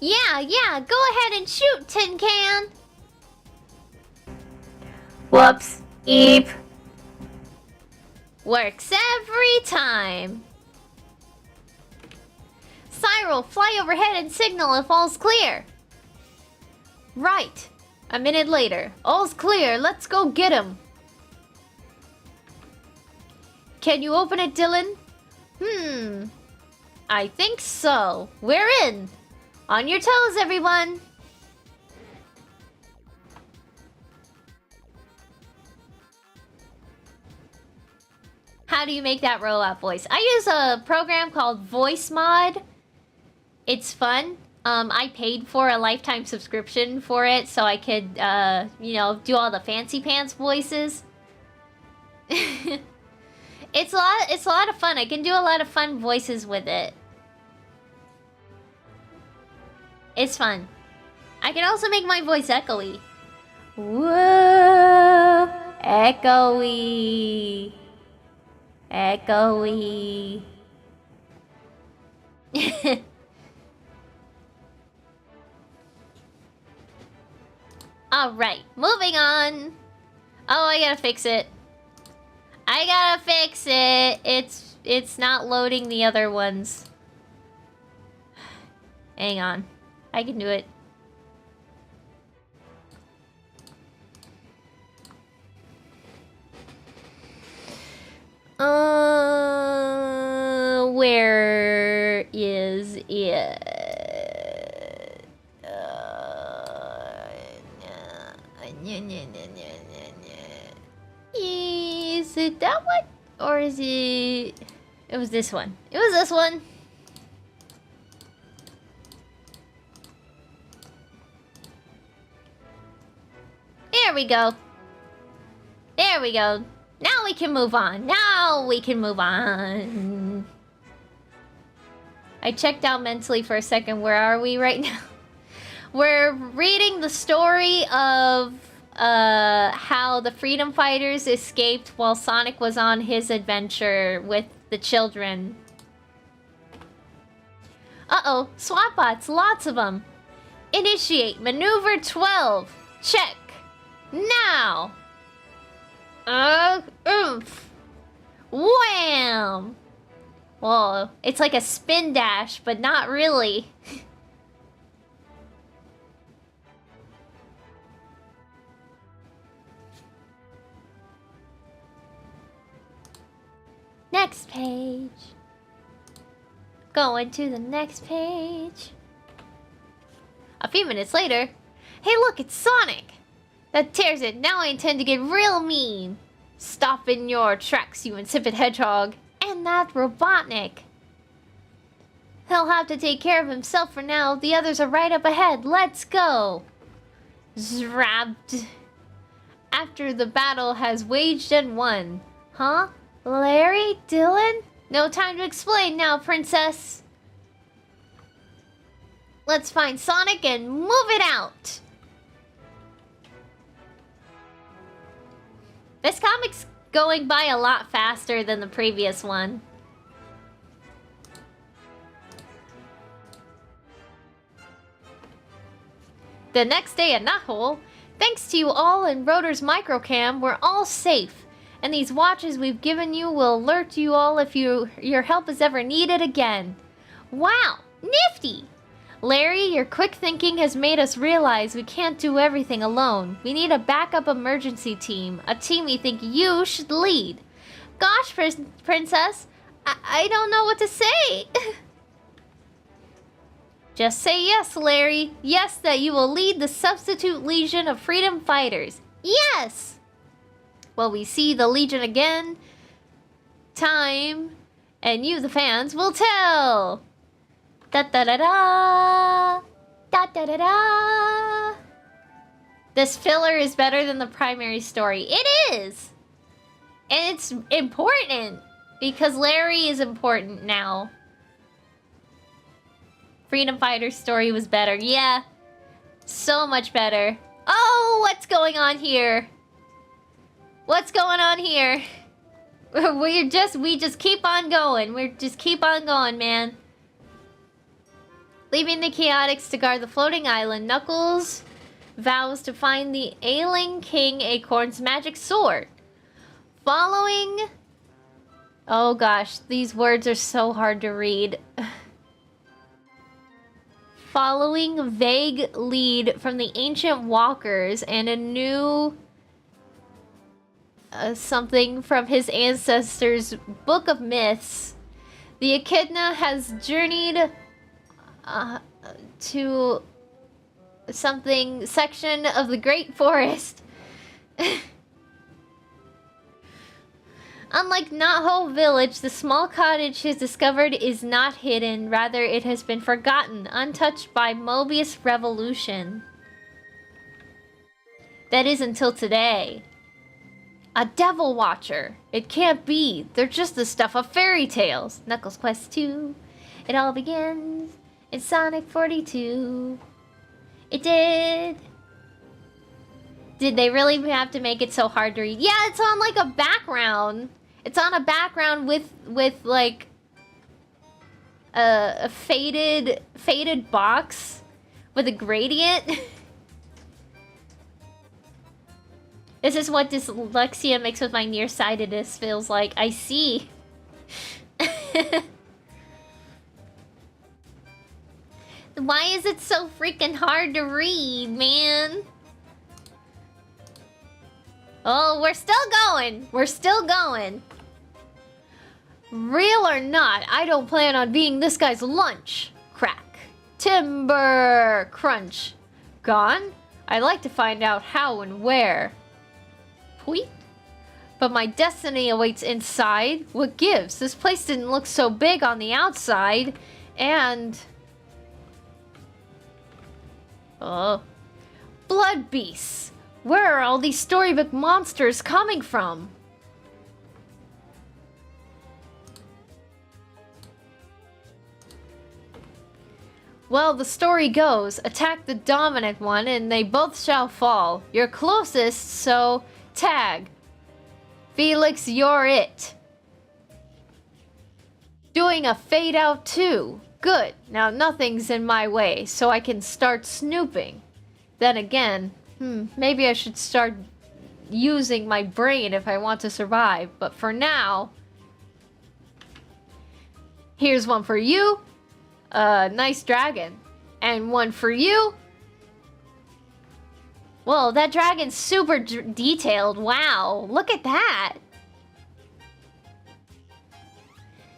Yeah, go ahead and shoot, Tin Can. Whoops, eep. Works every time. Cyril, fly overhead and signal if all's clear. Right. A minute later. All's clear. Let's go get him. Can you open it, Dylan? I think so. We're in. On your toes, everyone. How do you make that robot voice? I use a program called Voice Mod. It's fun. I paid for a lifetime subscription for it so I could, you know, do all the fancy pants voices. It's a lot of fun. I can do a lot of fun voices with it. It's fun. I can also make my voice echoey. Whoa, echoey. Echoey. Alright, moving on. Oh, I gotta fix it. I gotta fix it. It's not loading the other ones. Hang on. I can do it. Where is it? Is it that one? Or is it... It was this one. It was this one. There we go. There we go. Now we can move on. Now we can move on. I checked out mentally for a second. Where are we right now? We're reading the story of how the freedom fighters escaped while Sonic was on his adventure with the children. Uh-oh, SWAT bots, lots of them. Initiate maneuver 12. Check. Now. Oomph. Wham! Whoa, it's like a spin dash, but not really. Next page. Going to the next page. A few minutes later. Hey look, it's Sonic! That tears it. Now I intend to get real mean. Stop in your tracks, you insipid hedgehog. And that robotnik. He'll have to take care of himself for now. The others are right up ahead. Let's go. Zrabbed. After the battle has waged and won. Huh? Larry? Dylan? No time to explain now, princess. Let's find Sonic and move it out. This comic's going by a lot faster than the previous one. The next day at Knothole, thanks to you all and Rotor's microcam, we're all safe. And these watches we've given you will alert you all if your help is ever needed again. Wow, nifty! Larry, your quick thinking has made us realize we can't do everything alone. We need a backup emergency team, a team we think you should lead. Gosh, princess, I don't know what to say. Just say yes, Larry. Yes, that you will lead the Substitute Legion of Freedom Fighters. Yes! Will we see the Legion again? Time, and you, the fans, will tell. Da da da da. Da da da da. This filler is better than the primary story. It is! And it's important, because Larry is important now. Freedom Fighter's story was better. Yeah, so much better. Oh, what's going on here? What's going on here? We just keep on going. We just keep on going, man. Leaving the Chaotix to guard the floating island, Knuckles vows to find the ailing King Acorn's magic sword. Following... Oh gosh, these words are so hard to read. Following vague lead from the ancient walkers and a new... something from his ancestors' book of myths, the Echidna has journeyed to something section of the Great Forest. Unlike Knothole Village, the small cottage he has discovered is not hidden. Rather, it has been forgotten, untouched by Mobius Revolution. That is until today. A devil watcher. It can't be. They're just the stuff of fairy tales. Knuckles Quest 2. It all begins in Sonic 42. It did. Did they really have to make it so hard to read? Yeah, it's on like a background. It's on a background with like a faded box with a gradient. This is what dyslexia mixed with my nearsightedness feels like. I see. Why is it so freaking hard to read, man? Oh, we're still going. We're still going. Real or not, I don't plan on being this guy's lunch. Crack. Timber. Crunch. Gone? I'd like to find out how and where. Tweet? But my destiny awaits inside. What gives? This place didn't look so big on the outside. And... oh. Blood beasts. Where are all these storybook monsters coming from? Well, the story goes, attack the dominant one and they both shall fall. You're closest, so tag. Felix, you're it. Doing a fade out too. Good. Now nothing's in my way, so I can start snooping. Then again, maybe I should start using my brain if I want to survive. But for now, here's one for you. Nice dragon. And one for you. Whoa, that dragon's super detailed. Wow, look at that.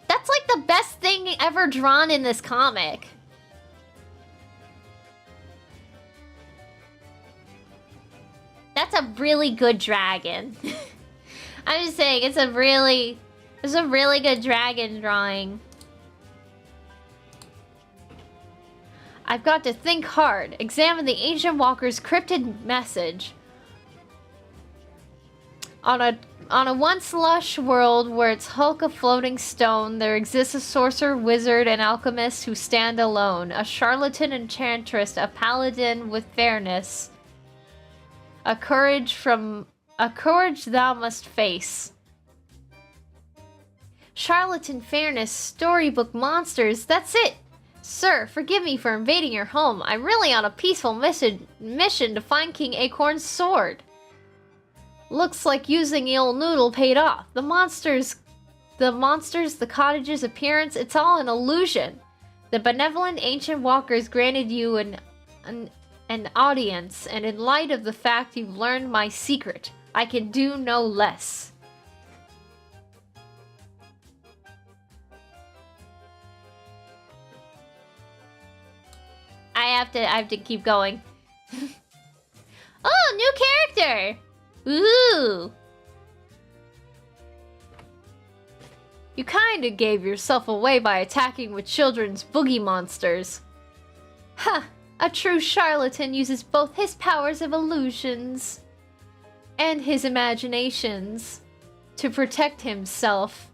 That's like the best thing ever drawn in this comic. That's a really good dragon. I'm just saying, it's a really good dragon drawing. I've got to think hard. Examine the ancient walker's cryptid message. On a once lush world where it's hulk of floating stone, there exists a sorcerer, wizard, and alchemist who stand alone. A charlatan enchantress, a paladin with fairness. A courage thou must face. Charlatan, fairness, storybook monsters, that's it! Sir, forgive me for invading your home. I'm really on a peaceful mission to find King Acorn's sword. Looks like using the old noodle paid off. The monsters, the cottage's appearance, it's all an illusion. The benevolent ancient walkers granted you an audience, and in light of the fact you've learned my secret, I can do no less. I have to keep going. Oh, new character! Ooh! You kinda gave yourself away by attacking with children's boogie monsters. Ha! A true charlatan uses both his powers of illusions and his imaginations to protect himself.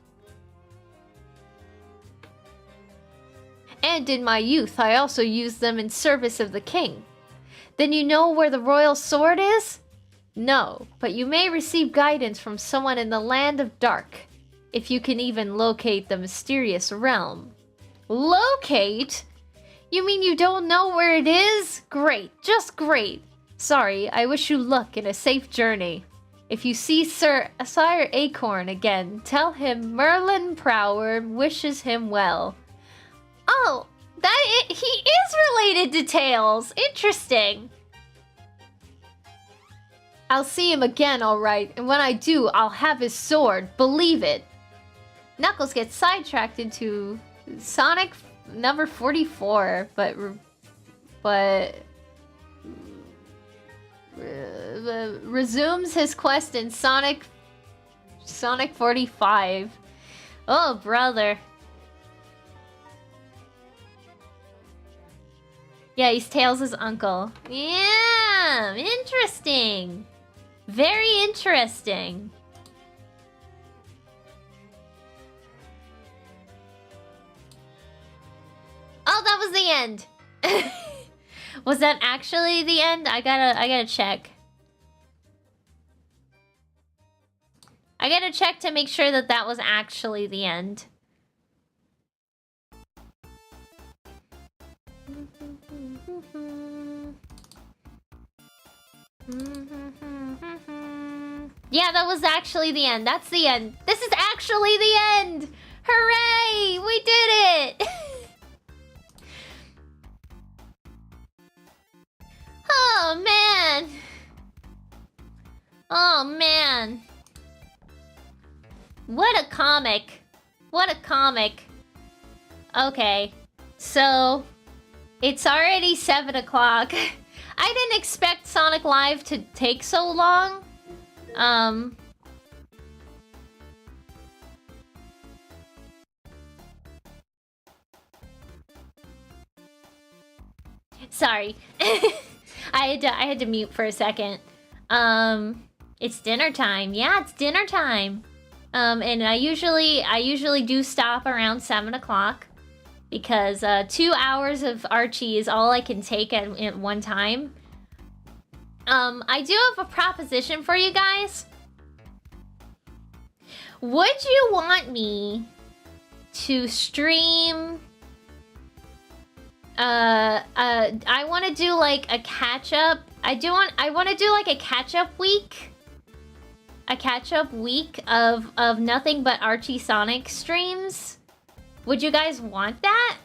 And in my youth, I also used them in service of the king. Then you know where the royal sword is? No, but you may receive guidance from someone in the land of dark, if you can even locate the mysterious realm. Locate? You mean you don't know where it is? Great, just great. Sorry, I wish you luck and a safe journey. If you see Sire Acorn again, tell him Merlin Prower wishes him well. Oh, he is related to Tails. Interesting. I'll see him again, alright, and when I do, I'll have his sword, believe it. Knuckles gets sidetracked into Sonic number 44, but resumes his quest in Sonic 45. Oh, brother. Yeah, he's Tails' uncle. Yeah, interesting. Very interesting. Oh, that was the end. Was that actually the end? I gotta check. I gotta check to make sure that that was actually the end. Yeah, that was actually the end. That's the end. This is actually the end! Hooray! We did it! Oh, man. Oh, man. What a comic. What a comic. Okay. So, it's already 7 o'clock. I didn't expect Sonic Live to take so long. Sorry. I had to mute for a second. It's dinner time. Yeah, it's dinner time. And I usually do stop around 7 o'clock because 2 hours of Archie is all I can take at one time. I do have a proposition for you guys. Would you want me to stream? I want to do like a catch-up. I want to do like a catch-up week. A catch-up week of nothing but Archie Sonic streams. Would you guys want that?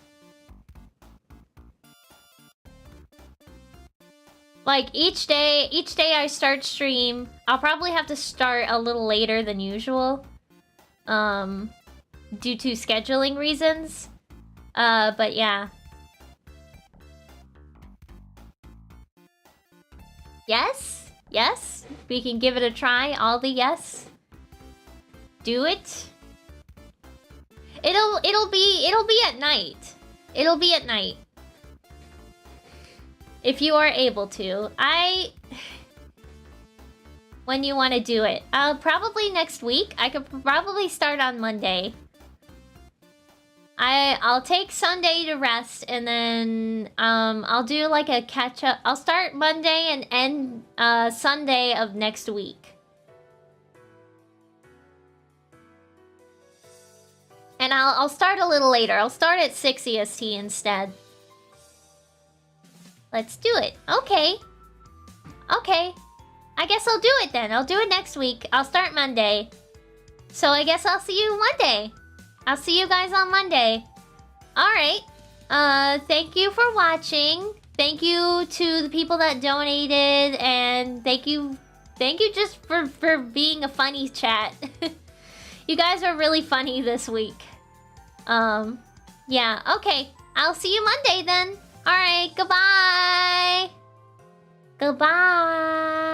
Like each day I start stream. I'll probably have to start a little later than usual. Due to scheduling reasons. But yeah. Yes? Yes? We can give it a try. All the yes. Do it. It'll be at night. It'll be at night. If you are able to. When you want to do it. Probably next week. I could probably start on Monday. I'll take Sunday to rest, and then I'll do like a catch up. I'll start Monday and end Sunday of next week. And I'll start a little later. I'll start at 6 EST instead. Let's do it. Okay. Okay. I guess I'll do it then. I'll do it next week. I'll start Monday. So I guess I'll see you Monday. I'll see you guys on Monday. Alright. Thank you for watching. Thank you to the people that donated. And thank you just for being a funny chat. You guys are really funny this week. Yeah, okay. I'll see you Monday then. Alright, goodbye. Goodbye.